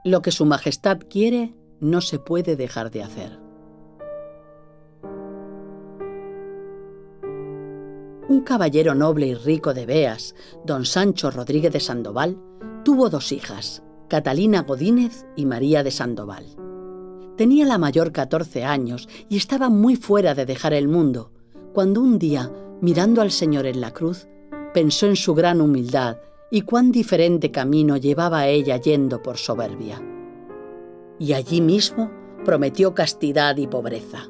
Lo que su majestad quiere, no se puede dejar de hacer. Un caballero noble y rico de Beas, don Sancho Rodríguez de Sandoval, tuvo 2 hijas, Catalina Godínez y María de Sandoval. Tenía la mayor 14 años y estaba muy fuera de dejar el mundo, cuando un día, mirando al Señor en la cruz, pensó en su gran humildad y cuán diferente camino llevaba ella yendo por soberbia. Y allí mismo prometió castidad y pobreza.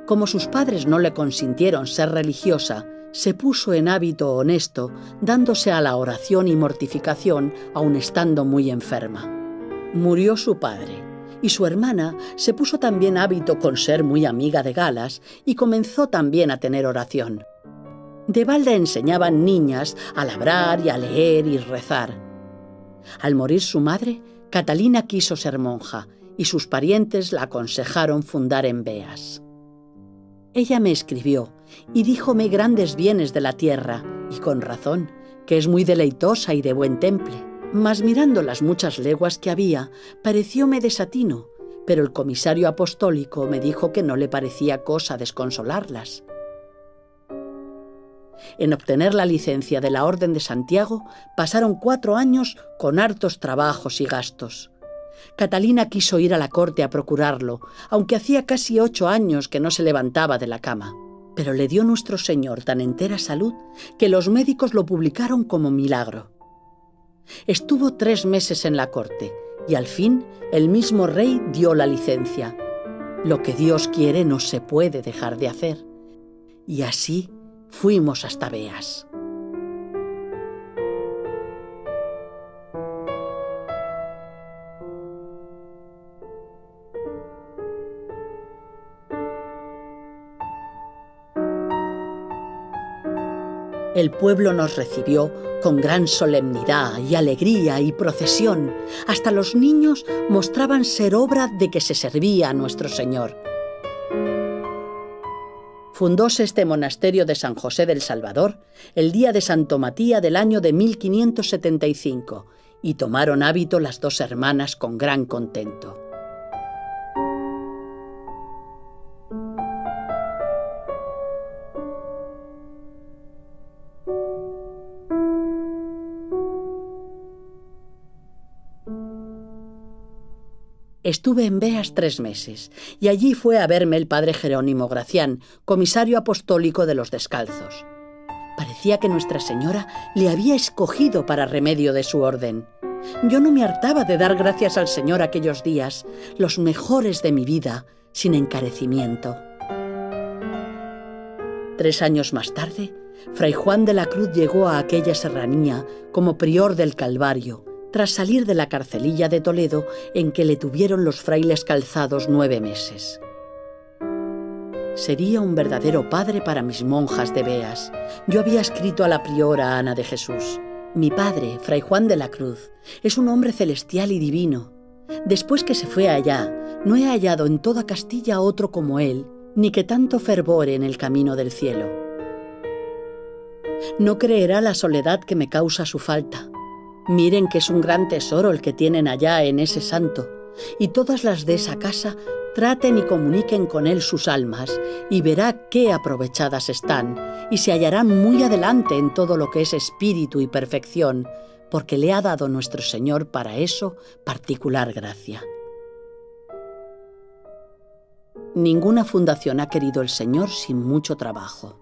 Como sus padres no le consintieron ser religiosa, se puso en hábito honesto, dándose a la oración y mortificación, aun estando muy enferma. Murió su padre, y su hermana se puso también hábito con ser muy amiga de galas y comenzó también a tener oración. De balde enseñaban niñas a labrar y a leer y rezar. Al morir su madre, Catalina quiso ser monja, y sus parientes la aconsejaron fundar en Beas. Ella me escribió y díjome grandes bienes de la tierra, y con razón, que es muy deleitosa y de buen temple. Mas mirando las muchas leguas que había, parecióme desatino, pero el comisario apostólico me dijo que no le parecía cosa desconsolarlas. En obtener la licencia de la Orden de Santiago pasaron 4 años con hartos trabajos y gastos. Catalina quiso ir a la corte a procurarlo, aunque hacía casi 8 años que no se levantaba de la cama. Pero le dio nuestro Señor tan entera salud que los médicos lo publicaron como milagro. Estuvo 3 meses en la corte y al fin el mismo rey dio la licencia. Lo que Dios quiere no se puede dejar de hacer. Y así fuimos hasta Beas. El pueblo nos recibió con gran solemnidad y alegría y procesión. Hasta los niños mostraban ser obra de que se servía a nuestro Señor. Fundóse este monasterio de San José del Salvador el día de Santo Matías del año de 1575 y tomaron hábito las 2 hermanas con gran contento. Estuve en Beas 3 meses y allí fue a verme el padre Jerónimo Gracián, comisario apostólico de los descalzos. Parecía que Nuestra Señora le había escogido para remedio de su orden. Yo no me hartaba de dar gracias al Señor aquellos días, los mejores de mi vida, sin encarecimiento. 3 años más tarde, Fray Juan de la Cruz llegó a aquella serranía como prior del Calvario, tras salir de la carcelilla de Toledo en que le tuvieron los frailes calzados 9 meses. Sería un verdadero padre para mis monjas de Beas. Yo había escrito a la priora Ana de Jesús: mi padre, Fray Juan de la Cruz, es un hombre celestial y divino. Después que se fue allá, no he hallado en toda Castilla otro como él, ni que tanto fervor en el camino del cielo. No creerá la soledad que me causa su falta. Miren que es un gran tesoro el que tienen allá en ese santo, y todas las de esa casa traten y comuniquen con él sus almas, y verá qué aprovechadas están, y se hallarán muy adelante en todo lo que es espíritu y perfección, porque le ha dado nuestro Señor para eso particular gracia. Ninguna fundación ha querido el Señor sin mucho trabajo.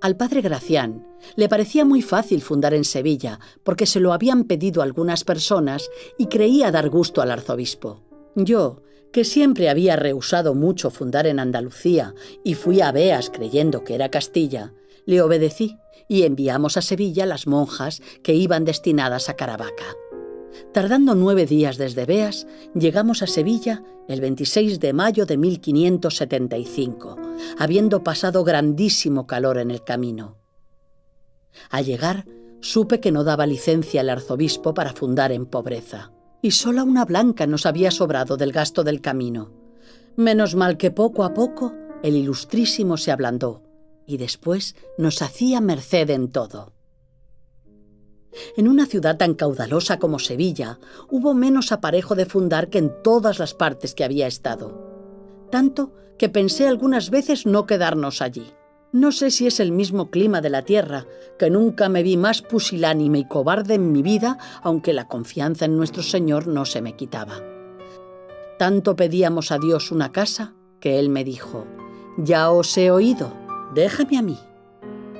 Al padre Gracián le parecía muy fácil fundar en Sevilla porque se lo habían pedido algunas personas y creía dar gusto al arzobispo. Yo, que siempre había rehusado mucho fundar en Andalucía y fui a Beas creyendo que era Castilla, le obedecí y enviamos a Sevilla las monjas que iban destinadas a Caravaca. Tardando 9 días desde Beas, llegamos a Sevilla el 26 de mayo de 1575, habiendo pasado grandísimo calor en el camino. Al llegar, supe que no daba licencia el arzobispo para fundar en pobreza, y sola una blanca nos había sobrado del gasto del camino. Menos mal que poco a poco el ilustrísimo se ablandó, y después nos hacía merced en todo. En una ciudad tan caudalosa como Sevilla, hubo menos aparejo de fundar que en todas las partes que había estado. Tanto que pensé algunas veces no quedarnos allí. No sé si es el mismo clima de la tierra, que nunca me vi más pusilánime y cobarde en mi vida, aunque la confianza en nuestro Señor no se me quitaba. Tanto pedíamos a Dios una casa, que Él me dijo: «Ya os he oído, déjame a mí».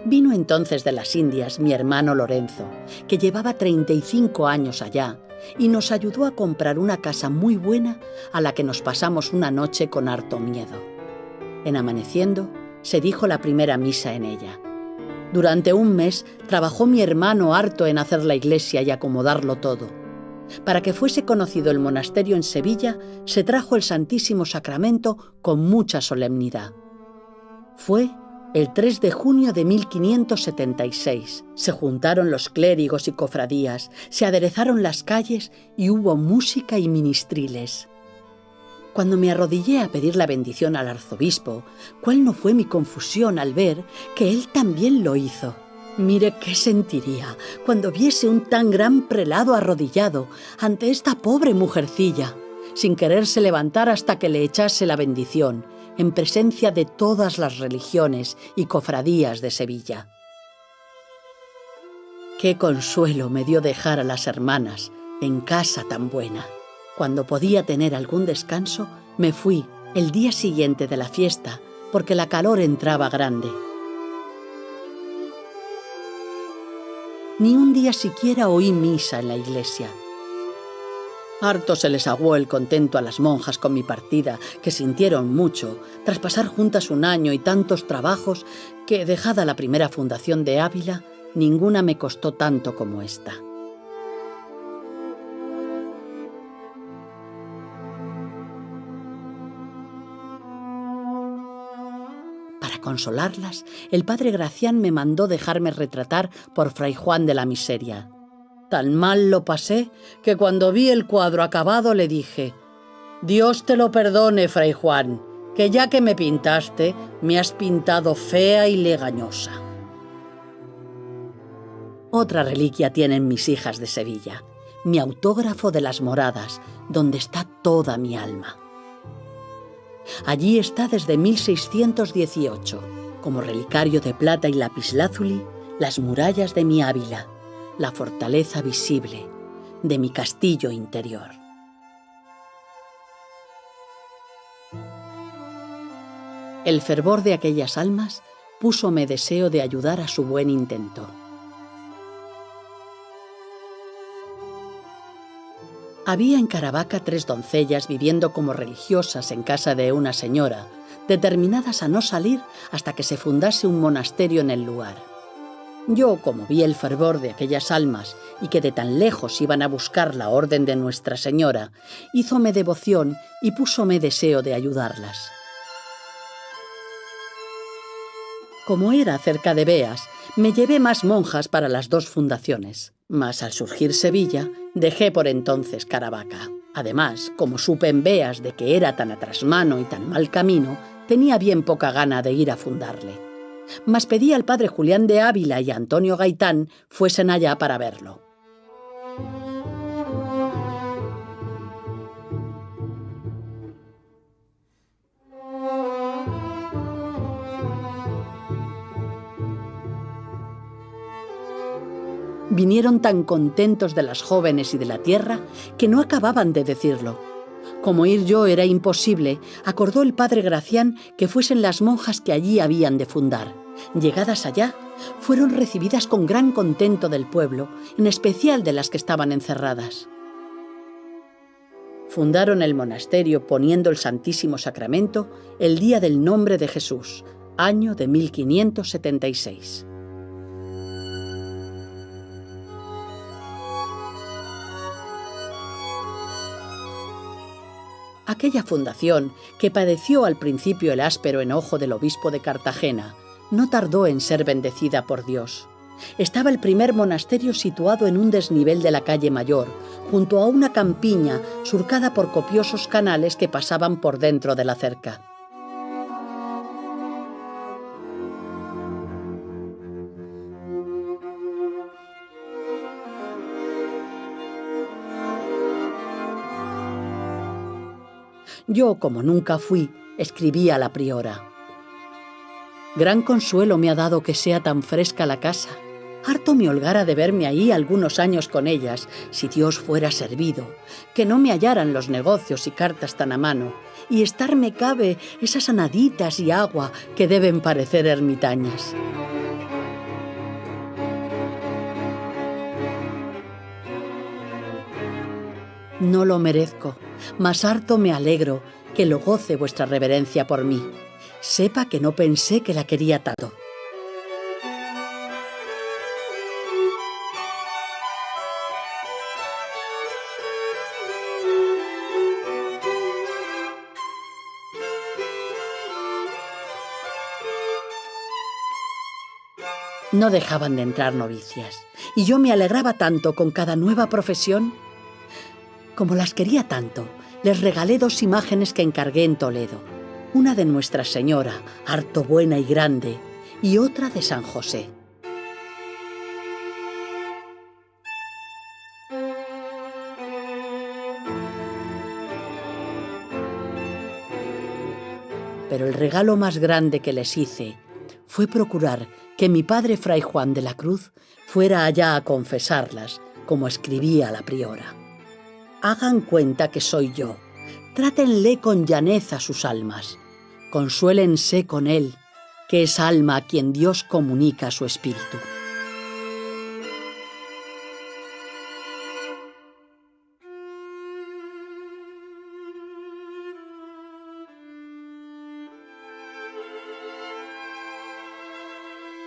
Vino entonces de las Indias mi hermano Lorenzo, que llevaba 35 años allá, y nos ayudó a comprar una casa muy buena a la que nos pasamos una noche con harto miedo. En amaneciendo, se dijo la primera misa en ella. Durante un mes trabajó mi hermano harto en hacer la iglesia y acomodarlo todo. Para que fuese conocido el monasterio en Sevilla, se trajo el Santísimo Sacramento con mucha solemnidad. Fue el 3 de junio de 1576. Se juntaron los clérigos y cofradías, se aderezaron las calles y hubo música y ministriles. Cuando me arrodillé a pedir la bendición al arzobispo, ¿cuál no fue mi confusión al ver que él también lo hizo? Mire qué sentiría cuando viese un tan gran prelado arrodillado ante esta pobre mujercilla, sin quererse levantar hasta que le echase la bendición, en presencia de todas las religiones y cofradías de Sevilla. Qué consuelo me dio dejar a las hermanas en casa tan buena. Cuando podía tener algún descanso, me fui el día siguiente de la fiesta, porque la calor entraba grande. Ni un día siquiera oí misa en la iglesia. Harto se les aguó el contento a las monjas con mi partida, que sintieron mucho, tras pasar juntas un año y tantos trabajos, que, dejada la primera fundación de Ávila, ninguna me costó tanto como esta. Para consolarlas, el padre Gracián me mandó dejarme retratar por Fray Juan de la Miseria. Tan mal lo pasé que cuando vi el cuadro acabado le dije: «Dios te lo perdone, Fray Juan, que ya que me pintaste, me has pintado fea y legañosa». Otra reliquia tienen mis hijas de Sevilla, mi autógrafo de las Moradas, donde está toda mi alma. Allí está desde 1618, como relicario de plata y lapislázuli, las murallas de mi Ávila, la fortaleza visible de mi castillo interior. El fervor de aquellas almas púsome deseo de ayudar a su buen intento. Había en Caravaca 3 doncellas viviendo como religiosas en casa de una señora, determinadas a no salir hasta que se fundase un monasterio en el lugar. Yo, como vi el fervor de aquellas almas y que de tan lejos iban a buscar la orden de Nuestra Señora, hízome devoción y púsome deseo de ayudarlas. Como era cerca de Beas, me llevé más monjas para las 2 fundaciones, mas al surgir Sevilla, dejé por entonces Caravaca. Además, como supe en Beas de que era tan a trasmano y tan mal camino, tenía bien poca gana de ir a fundarle. Mas pedí al padre Julián de Ávila y a Antonio Gaitán fuesen allá para verlo. Vinieron tan contentos de las jóvenes y de la tierra que no acababan de decirlo. Como ir yo era imposible, acordó el padre Gracián que fuesen las monjas que allí habían de fundar. Llegadas allá, fueron recibidas con gran contento del pueblo, en especial de las que estaban encerradas. Fundaron el monasterio poniendo el Santísimo Sacramento el día del nombre de Jesús, año de 1576. Aquella fundación, que padeció al principio el áspero enojo del obispo de Cartagena, no tardó en ser bendecida por Dios. Estaba el primer monasterio situado en un desnivel de la calle Mayor, junto a una campiña surcada por copiosos canales que pasaban por dentro de la cerca. Yo, como nunca fui, escribí a la priora: «Gran consuelo me ha dado que sea tan fresca la casa. Harto me holgara de verme ahí algunos años con ellas, si Dios fuera servido, que no me hallaran los negocios y cartas tan a mano, y estarme cabe esas anaditas y agua que deben parecer ermitañas». No lo merezco, mas harto me alegro que lo goce vuestra reverencia por mí. Sepa que no pensé que la quería tanto. No dejaban de entrar novicias, y yo me alegraba tanto con cada nueva profesión. Como las quería tanto, les regalé 2 imágenes que encargué en Toledo, una de Nuestra Señora, harto buena y grande, y otra de San José. Pero el regalo más grande que les hice fue procurar que mi padre Fray Juan de la Cruz fuera allá a confesarlas, como escribía a la priora. Hagan cuenta que soy yo, trátenle con llaneza sus almas, consuélense con él, que es alma a quien Dios comunica su espíritu.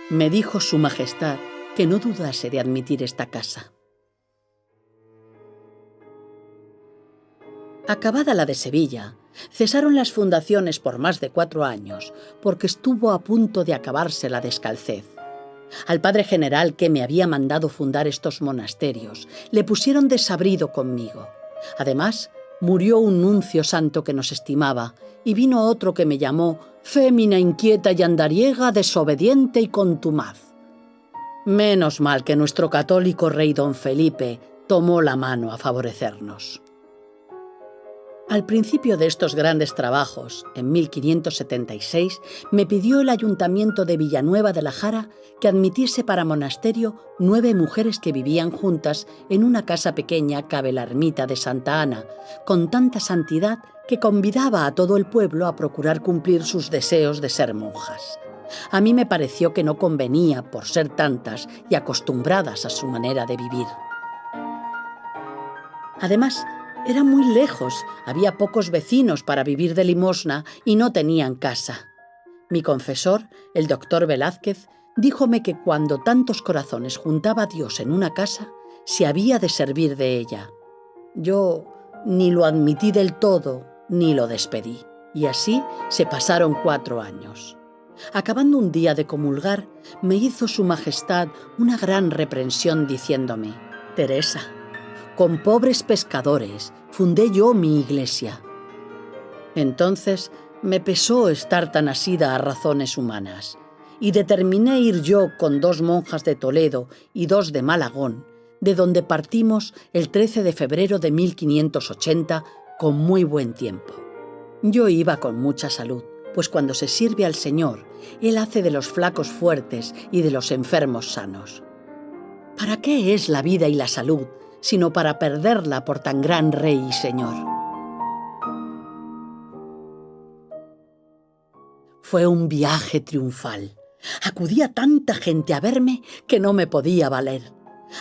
Me dijo su majestad que no dudase de admitir esta casa. Acabada la de Sevilla, cesaron las fundaciones por más de 4 años, porque estuvo a punto de acabarse la descalcez. Al padre general que me había mandado fundar estos monasterios, le pusieron desabrido conmigo. Además, murió un nuncio santo que nos estimaba, y vino otro que me llamó fémina inquieta y andariega, desobediente y contumaz. Menos mal que nuestro católico rey don Felipe tomó la mano a favorecernos. Al principio de estos grandes trabajos, en 1576, me pidió el ayuntamiento de Villanueva de la Jara que admitiese para monasterio 9 mujeres que vivían juntas en una casa pequeña cabe la ermita de Santa Ana, con tanta santidad que convidaba a todo el pueblo a procurar cumplir sus deseos de ser monjas. A mí me pareció que no convenía por ser tantas y acostumbradas a su manera de vivir. Además, era muy lejos, había pocos vecinos para vivir de limosna y no tenían casa. Mi confesor, el doctor Velázquez, díjome que cuando tantos corazones juntaba Dios en una casa, se había de servir de ella. Yo ni lo admití del todo, ni lo despedí. Y así se pasaron 4 años. Acabando un día de comulgar, me hizo su majestad una gran reprensión diciéndome: «Teresa, con pobres pescadores, fundé yo mi iglesia. Entonces me pesó estar tan asida a razones humanas, y determiné ir yo con 2 monjas de Toledo y 2 de Malagón, de donde partimos el 13 de febrero de 1580 con muy buen tiempo. Yo iba con mucha salud, pues cuando se sirve al Señor, Él hace de los flacos fuertes y de los enfermos sanos. ¿Para qué es la vida y la salud, sino para perderla por tan gran Rey y Señor? Fue un viaje triunfal. Acudía tanta gente a verme que no me podía valer.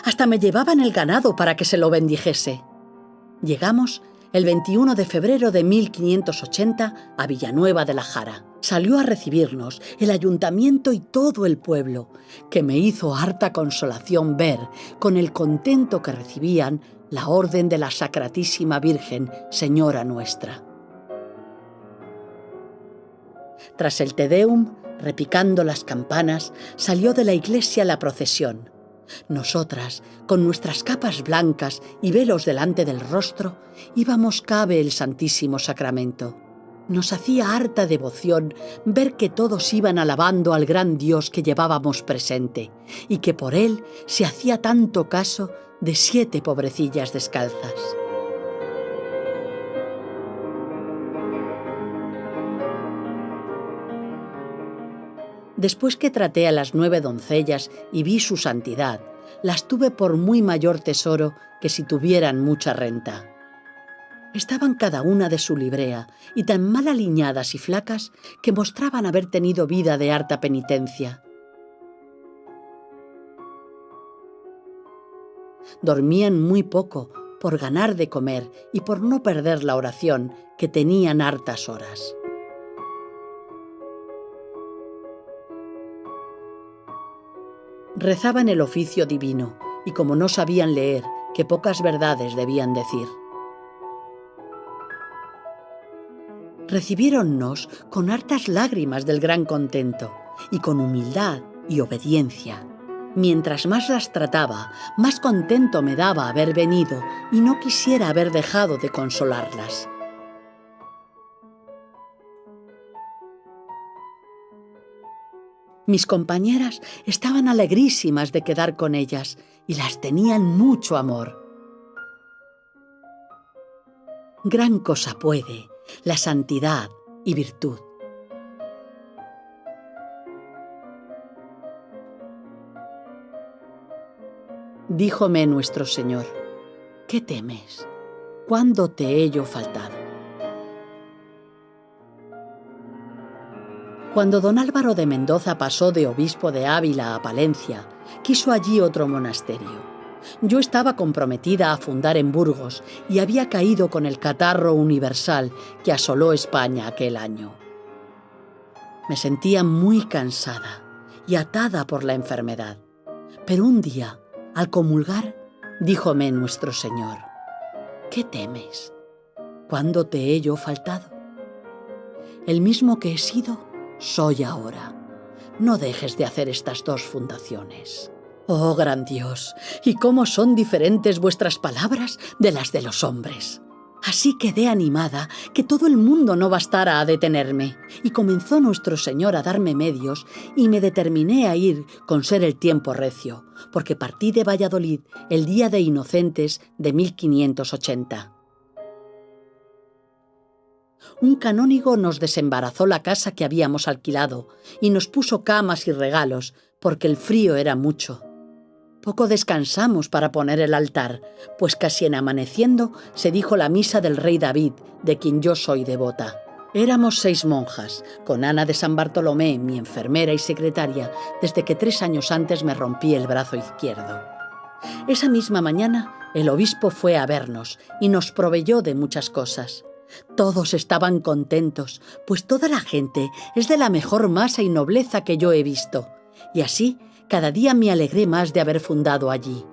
Hasta me llevaban el ganado para que se lo bendijese. Llegamos el 21 de febrero de 1580 a Villanueva de la Jara. Salió a recibirnos el ayuntamiento y todo el pueblo, que me hizo harta consolación ver con el contento que recibían la orden de la Sacratísima Virgen, Señora nuestra. Tras el Te Deum, repicando las campanas, salió de la iglesia la procesión. Nosotras, con nuestras capas blancas y velos delante del rostro, íbamos cabe el Santísimo Sacramento. Nos hacía harta devoción ver que todos iban alabando al gran Dios que llevábamos presente y que por él se hacía tanto caso de 7 pobrecillas descalzas. Después que traté a las 9 doncellas y vi su santidad, las tuve por muy mayor tesoro que si tuvieran mucha renta. Estaban cada una de su librea y tan mal aliñadas y flacas que mostraban haber tenido vida de harta penitencia. Dormían muy poco por ganar de comer y por no perder la oración, que tenían hartas horas. Rezaban el oficio divino y como no sabían leer, que pocas verdades debían decir. Recibiéronnos con hartas lágrimas del gran contento y con humildad y obediencia. Mientras más las trataba, más contento me daba haber venido y no quisiera haber dejado de consolarlas. Mis compañeras estaban alegrísimas de quedar con ellas y las tenían mucho amor. Gran cosa puede la santidad y virtud. Díjome nuestro Señor: ¿qué temes? ¿Cuándo te he yo faltado? Cuando don Álvaro de Mendoza pasó de obispo de Ávila a Palencia, quiso allí otro monasterio. Yo estaba comprometida a fundar en Burgos y había caído con el catarro universal que asoló España aquel año. Me sentía muy cansada y atada por la enfermedad. Pero un día, al comulgar, díjome nuestro Señor: ¿qué temes? ¿Cuándo te he yo faltado? El mismo que he sido, soy ahora. No dejes de hacer estas 2 fundaciones. Oh, gran Dios, y cómo son diferentes vuestras palabras de las de los hombres. Así quedé animada que todo el mundo no bastara a detenerme, y comenzó nuestro Señor a darme medios y me determiné a ir con ser el tiempo recio, porque partí de Valladolid el día de Inocentes de 1580. Un canónigo nos desembarazó la casa que habíamos alquilado y nos puso camas y regalos, porque el frío era mucho. Poco descansamos para poner el altar, pues casi en amaneciendo se dijo la misa del rey David, de quien yo soy devota. Éramos 6 monjas, con Ana de San Bartolomé, mi enfermera y secretaria, desde que 3 años antes me rompí el brazo izquierdo. Esa misma mañana el obispo fue a vernos y nos proveyó de muchas cosas. Todos estaban contentos, pues toda la gente es de la mejor masa y nobleza que yo he visto, y así cada día me alegré más de haber fundado allí.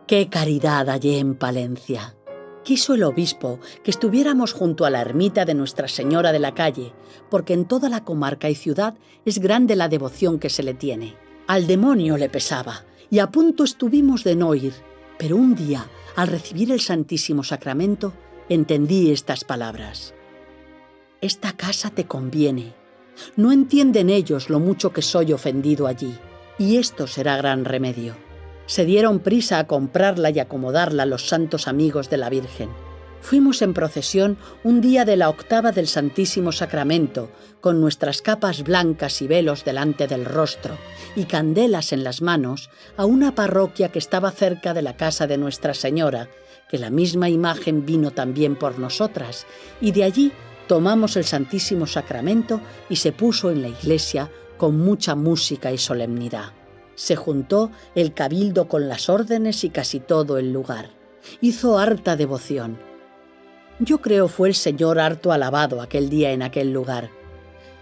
¡Qué caridad hallé en Palencia! Quiso el obispo que estuviéramos junto a la ermita de Nuestra Señora de la Calle, porque en toda la comarca y ciudad es grande la devoción que se le tiene. Al demonio le pesaba, y a punto estuvimos de no ir, Pero un día, al recibir el Santísimo Sacramento, entendí estas palabras. Esta casa te conviene. No entienden ellos lo mucho que soy ofendido allí, y esto será gran remedio. Se dieron prisa a comprarla y acomodarla los santos amigos de la Virgen. Fuimos en procesión un día de la octava del Santísimo Sacramento, con nuestras capas blancas y velos delante del rostro y candelas en las manos, a una parroquia que estaba cerca de la casa de Nuestra Señora, que la misma imagen vino también por nosotras, y de allí tomamos el Santísimo Sacramento y se puso en la iglesia con mucha música y solemnidad. Se juntó el cabildo con las órdenes y casi todo el lugar. Hizo harta devoción. Yo creo fue el Señor harto alabado aquel día en aquel lugar.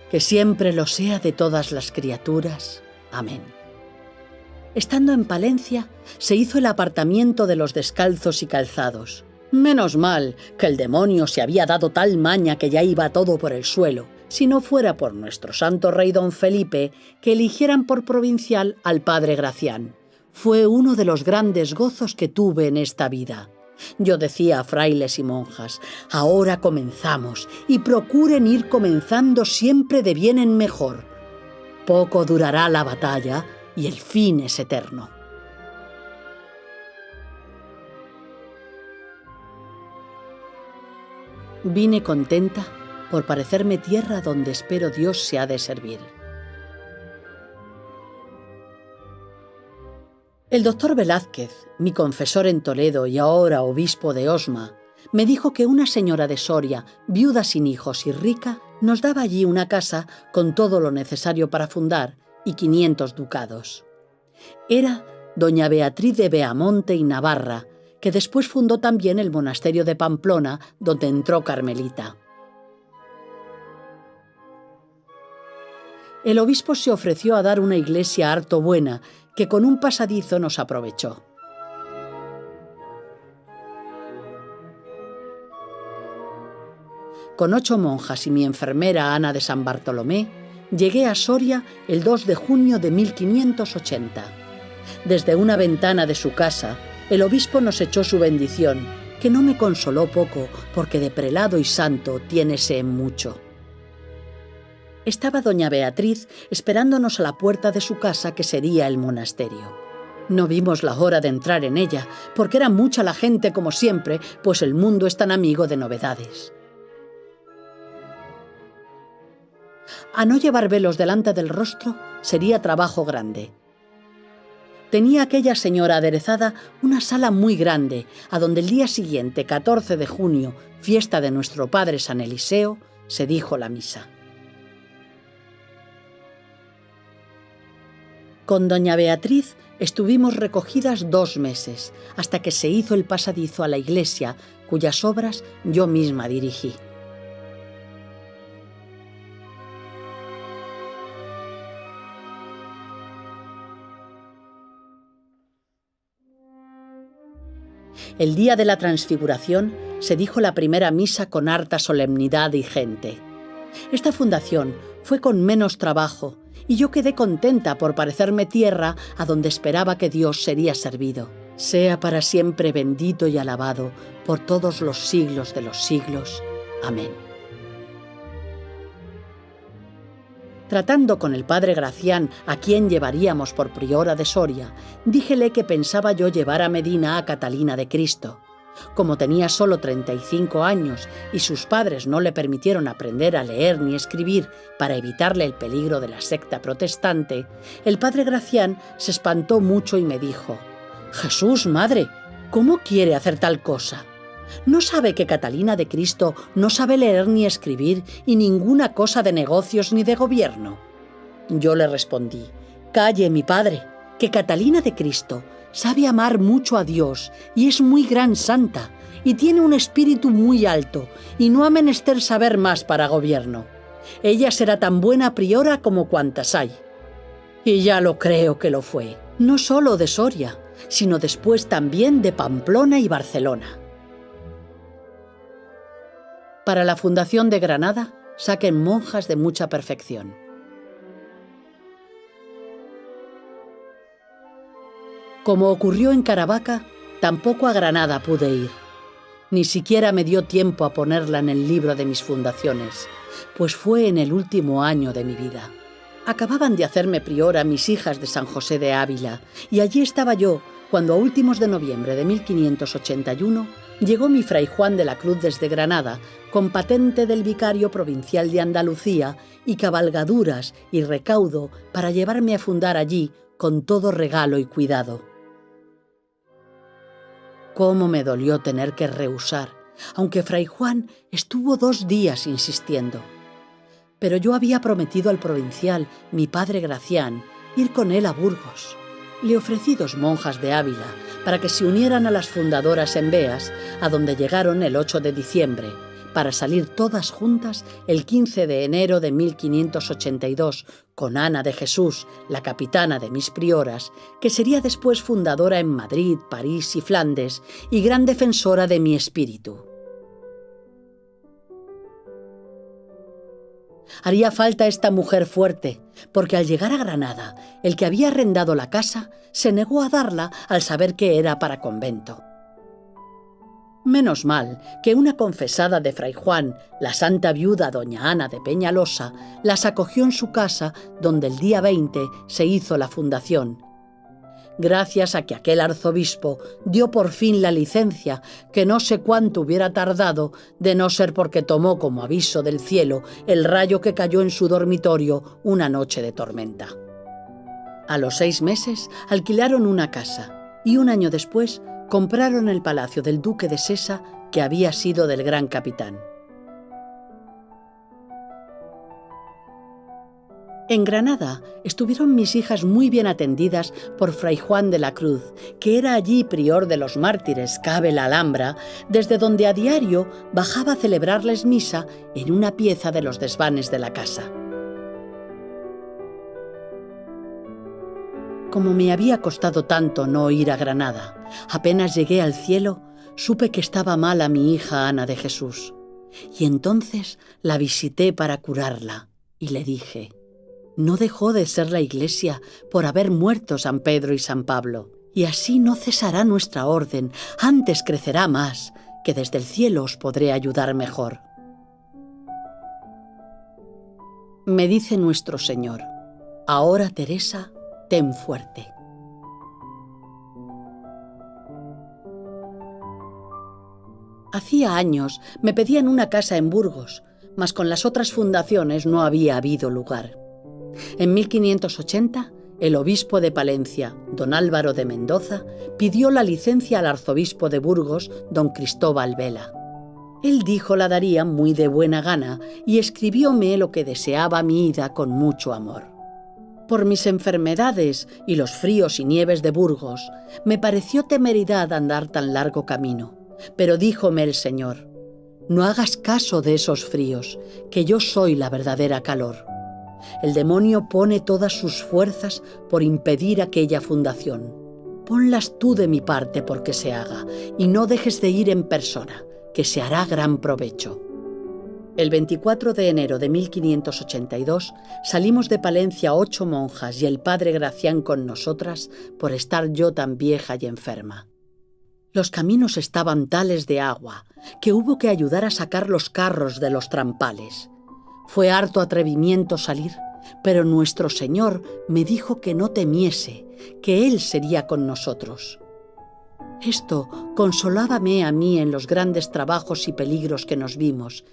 Que siempre lo sea de todas las criaturas. Amén. Estando en Palencia, se hizo el apartamiento de los descalzos y calzados. Menos mal que el demonio se había dado tal maña que ya iba todo por el suelo, si no fuera por nuestro santo rey don Felipe, que eligieran por provincial al padre Gracián. Fue uno de los grandes gozos que tuve en esta vida. Yo decía a frailes y monjas, ahora comenzamos, y procuren ir comenzando siempre de bien en mejor. Poco durará la batalla y el fin es eterno. Vine contenta por parecerme tierra donde espero Dios se ha de servir. El doctor Velázquez, mi confesor en Toledo y ahora obispo de Osma, me dijo que una señora de Soria, viuda sin hijos y rica, nos daba allí una casa con todo lo necesario para fundar y 500 ducados. Era doña Beatriz de Beamonte y Navarra, que después fundó también el monasterio de Pamplona, donde entró Carmelita. El obispo se ofreció a dar una iglesia harto buena, que con un pasadizo nos aprovechó. Con 8 monjas y mi enfermera Ana de San Bartolomé, llegué a Soria el 2 de junio de 1580. Desde una ventana de su casa, el obispo nos echó su bendición, que no me consoló poco, porque de prelado y santo tiénese en mucho. Estaba doña Beatriz esperándonos a la puerta de su casa, que sería el monasterio. No vimos la hora de entrar en ella, porque era mucha la gente como siempre, pues el mundo es tan amigo de novedades. A no llevar velos delante del rostro sería trabajo grande. Tenía aquella señora aderezada una sala muy grande, a donde el día siguiente, 14 de junio, fiesta de nuestro padre San Eliseo, se dijo la misa. Con doña Beatriz estuvimos recogidas 2 meses, hasta que se hizo el pasadizo a la iglesia, cuyas obras yo misma dirigí. El día de la Transfiguración se dijo la primera misa con harta solemnidad y gente. Esta fundación fue con menos trabajo y yo quedé contenta por parecerme tierra a donde esperaba que Dios sería servido. Sea para siempre bendito y alabado por todos los siglos de los siglos. Amén. Tratando con el padre Gracián, a quien llevaríamos por priora de Soria, díjele que pensaba yo llevar a Medina a Catalina de Cristo. Como tenía solo 35 años y sus padres no le permitieron aprender a leer ni escribir para evitarle el peligro de la secta protestante, el padre Gracián se espantó mucho y me dijo: «Jesús, madre, ¿cómo quiere hacer tal cosa? ¿No sabe que Catalina de Cristo no sabe leer ni escribir y ninguna cosa de negocios ni de gobierno?» Yo le respondí: «Calle, mi padre, que Catalina de Cristo sabe amar mucho a Dios y es muy gran santa y tiene un espíritu muy alto y no ha menester saber más para gobierno. Ella será tan buena priora como cuantas hay». Y ya lo creo que lo fue, no solo de Soria, sino después también de Pamplona y Barcelona. Para la fundación de Granada, saquen monjas de mucha perfección. Como ocurrió en Caravaca, Tampoco a Granada pude ir. Ni siquiera me dio tiempo a ponerla en el libro de mis fundaciones, pues fue en el último año de mi vida. Acababan de hacerme priora mis hijas de San José de Ávila, y allí estaba yo cuando a últimos de noviembre de 1581 llegó mi fray Juan de la Cruz desde Granada, con patente del vicario provincial de Andalucía y cabalgaduras y recaudo para llevarme a fundar allí con todo regalo y cuidado. Cómo me dolió tener que rehusar, aunque fray Juan estuvo 2 días insistiendo. Pero yo había prometido al provincial, mi padre Gracián, ir con él a Burgos. Le ofrecí 2 monjas de Ávila para que se unieran a las fundadoras en Beas, a donde llegaron el 8 de diciembre, para salir todas juntas el 15 de enero de 1582 con Ana de Jesús, la capitana de mis prioras, que sería después fundadora en Madrid, París y Flandes y gran defensora de mi espíritu. Haría falta esta mujer fuerte, porque al llegar a Granada, el que había arrendado la casa se negó a darla al saber que era para convento. Menos mal que una confesada de fray Juan, la santa viuda doña Ana de Peñalosa, las acogió en su casa, donde el día 20 se hizo la fundación. Gracias a que aquel arzobispo dio por fin la licencia, que no sé cuánto hubiera tardado, de no ser porque tomó como aviso del cielo el rayo que cayó en su dormitorio una noche de tormenta. A los 6 meses alquilaron una casa y 1 año después compraron el palacio del duque de Sesa, que había sido del gran capitán. En Granada estuvieron mis hijas muy bien atendidas por fray Juan de la Cruz, que era allí prior de los mártires, cabe la Alhambra, desde donde a diario bajaba a celebrarles misa en una pieza de los desvanes de la casa. Como me había costado tanto no ir a Granada, apenas llegué al cielo, supe que estaba mala mi hija Ana de Jesús. Y entonces la visité para curarla y le dije: no dejó de ser la Iglesia por haber muerto San Pedro y San Pablo, y así no cesará nuestra orden, antes crecerá más, que desde el cielo os podré ayudar mejor. Me dice nuestro Señor: ahora, Teresa, ten fuerte. Hacía años me pedían una casa en Burgos, mas con las otras fundaciones no había habido lugar. En 1580, el obispo de Palencia, don Álvaro de Mendoza, pidió la licencia al arzobispo de Burgos, don Cristóbal Vela. Él dijo la daría muy de buena gana y escribióme lo que deseaba mi ida con mucho amor. Por mis enfermedades y los fríos y nieves de Burgos, me pareció temeridad andar tan largo camino, pero díjome el Señor: no hagas caso de esos fríos, que yo soy la verdadera calor. El demonio pone todas sus fuerzas por impedir aquella fundación. Ponlas tú de mi parte porque se haga, y no dejes de ir en persona, que se hará gran provecho. El 24 de enero de 1582 salimos de Palencia 8 monjas y el padre Gracián con nosotras por estar yo tan vieja y enferma. Los caminos estaban tales de agua que hubo que ayudar a sacar los carros de los trampales. Fue harto atrevimiento salir, pero nuestro Señor me dijo que no temiese, que Él sería con nosotros. Esto consolábame a mí en los grandes trabajos y peligros que nos vimos,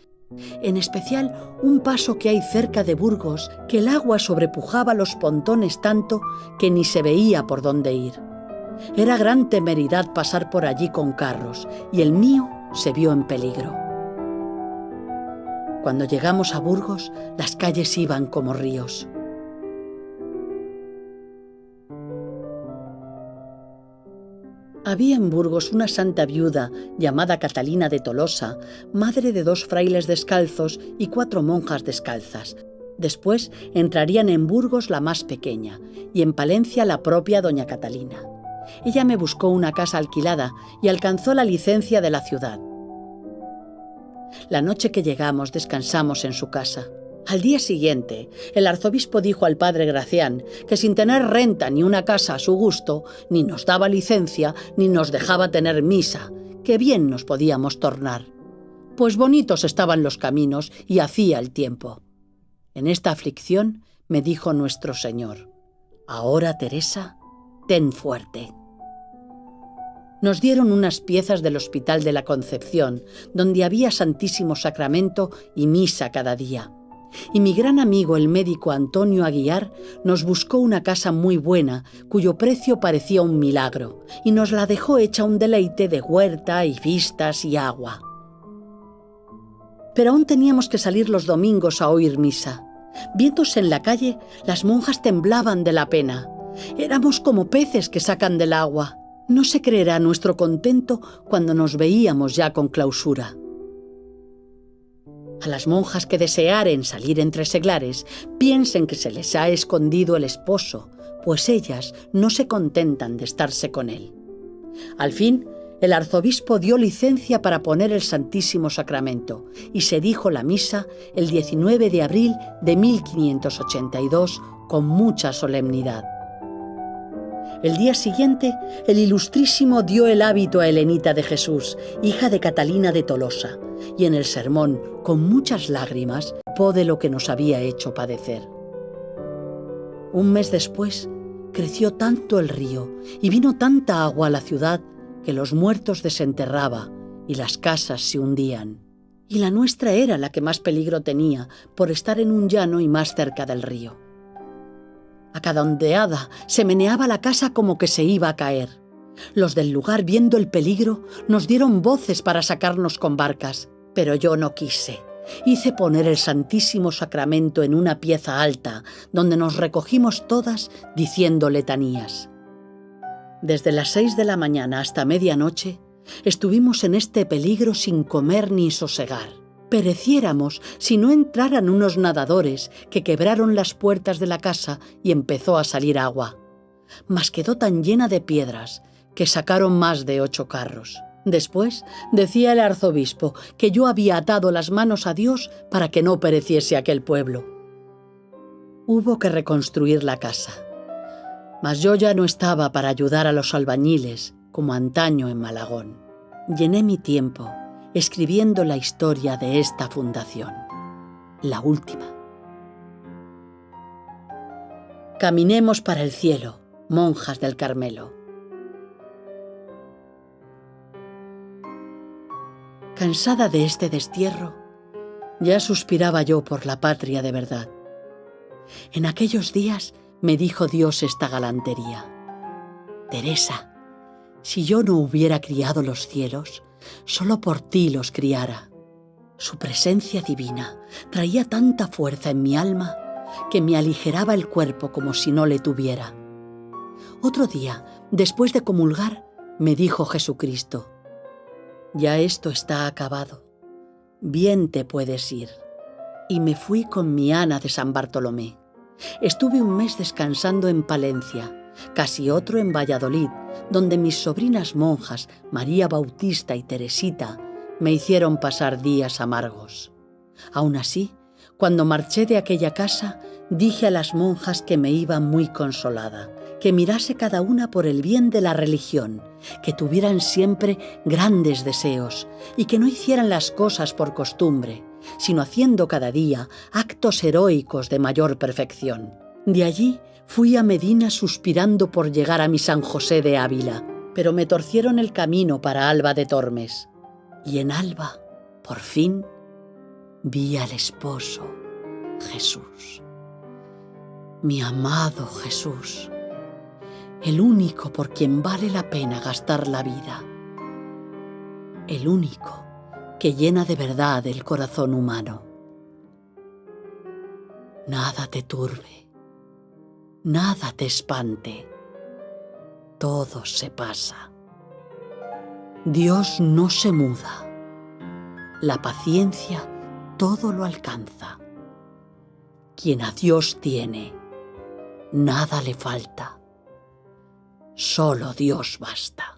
en especial un paso que hay cerca de Burgos, que el agua sobrepujaba los pontones tanto que ni se veía por dónde ir. Era gran temeridad pasar por allí con carros, y el mío se vio en peligro. Cuando llegamos a Burgos, las calles iban como ríos. Había en Burgos una santa viuda llamada Catalina de Tolosa, madre de 2 frailes descalzos y 4 monjas descalzas. Después entrarían en Burgos la más pequeña y en Palencia la propia doña Catalina. Ella me buscó una casa alquilada y alcanzó la licencia de la ciudad. La noche que llegamos descansamos en su casa. Al día siguiente, el arzobispo dijo al padre Gracián que sin tener renta ni una casa a su gusto, ni nos daba licencia, ni nos dejaba tener misa, que bien nos podíamos tornar, pues bonitos estaban los caminos y hacía el tiempo. En esta aflicción me dijo nuestro Señor: ahora, Teresa, ten fuerte. Nos dieron unas piezas del Hospital de la Concepción, donde había Santísimo Sacramento y misa cada día. Y mi gran amigo el médico Antonio Aguiar nos buscó una casa muy buena, cuyo precio parecía un milagro, y nos la dejó hecha un deleite de huerta y vistas y agua. Pero aún teníamos que salir los domingos a oír misa. Viéndose en la calle, las monjas temblaban de la pena. Éramos como peces que sacan del agua. No se creerá nuestro contento cuando nos veíamos ya con clausura. A las monjas que desearen salir entre seglares, piensen que se les ha escondido el esposo, pues ellas no se contentan de estarse con él. Al fin, el arzobispo dio licencia para poner el Santísimo Sacramento y se dijo la misa el 19 de abril de 1582 con mucha solemnidad. El día siguiente, el Ilustrísimo dio el hábito a Helenita de Jesús, hija de Catalina de Tolosa, y en el sermón, con muchas lágrimas, supo de lo que nos había hecho padecer. Un mes después, creció tanto el río y vino tanta agua a la ciudad que los muertos desenterraba y las casas se hundían. Y la nuestra era la que más peligro tenía por estar en un llano y más cerca del río. A cada ondeada se meneaba la casa como que se iba a caer. Los del lugar, viendo el peligro, nos dieron voces para sacarnos con barcas, pero yo no quise. Hice poner el Santísimo Sacramento en una pieza alta, donde nos recogimos todas diciendo letanías. Desde las 6 de la mañana hasta medianoche, estuvimos en este peligro sin comer ni sosegar. Pereciéramos si no entraran unos nadadores que quebraron las puertas de la casa y empezó a salir agua. Mas quedó tan llena de piedras que sacaron más de 8 carros. Después decía el arzobispo que yo había atado las manos a Dios para que no pereciese aquel pueblo. Hubo que reconstruir la casa. Mas yo ya no estaba para ayudar a los albañiles como antaño en Malagón. Llené mi tiempo escribiendo la historia de esta fundación, la última. Caminemos para el cielo, monjas del Carmelo. Cansada de este destierro, ya suspiraba yo por la patria de verdad. En aquellos días me dijo Dios esta galantería: Teresa, si yo no hubiera criado los cielos, solo por ti los criara. Su presencia divina traía tanta fuerza en mi alma que me aligeraba el cuerpo como si no le tuviera. Otro día, después de comulgar, me dijo Jesucristo: ya esto está acabado, bien te puedes ir. Y me fui con mi Ana de San Bartolomé. Estuve un mes descansando en Palencia, casi otro en Valladolid, donde mis sobrinas monjas, María Bautista y Teresita, me hicieron pasar días amargos. Aún así, cuando marché de aquella casa, dije a las monjas que me iba muy consolada, que mirase cada una por el bien de la religión, que tuvieran siempre grandes deseos y que no hicieran las cosas por costumbre, sino haciendo cada día actos heroicos de mayor perfección. De allí fui a Medina suspirando por llegar a mi San José de Ávila, pero me torcieron el camino para Alba de Tormes. Y en Alba, por fin, vi al esposo, Jesús. Mi amado Jesús, el único por quien vale la pena gastar la vida. El único que llena de verdad el corazón humano. Nada te turbe. Nada te espante, todo se pasa. Dios no se muda, la paciencia todo lo alcanza. Quien a Dios tiene, nada le falta, solo Dios basta.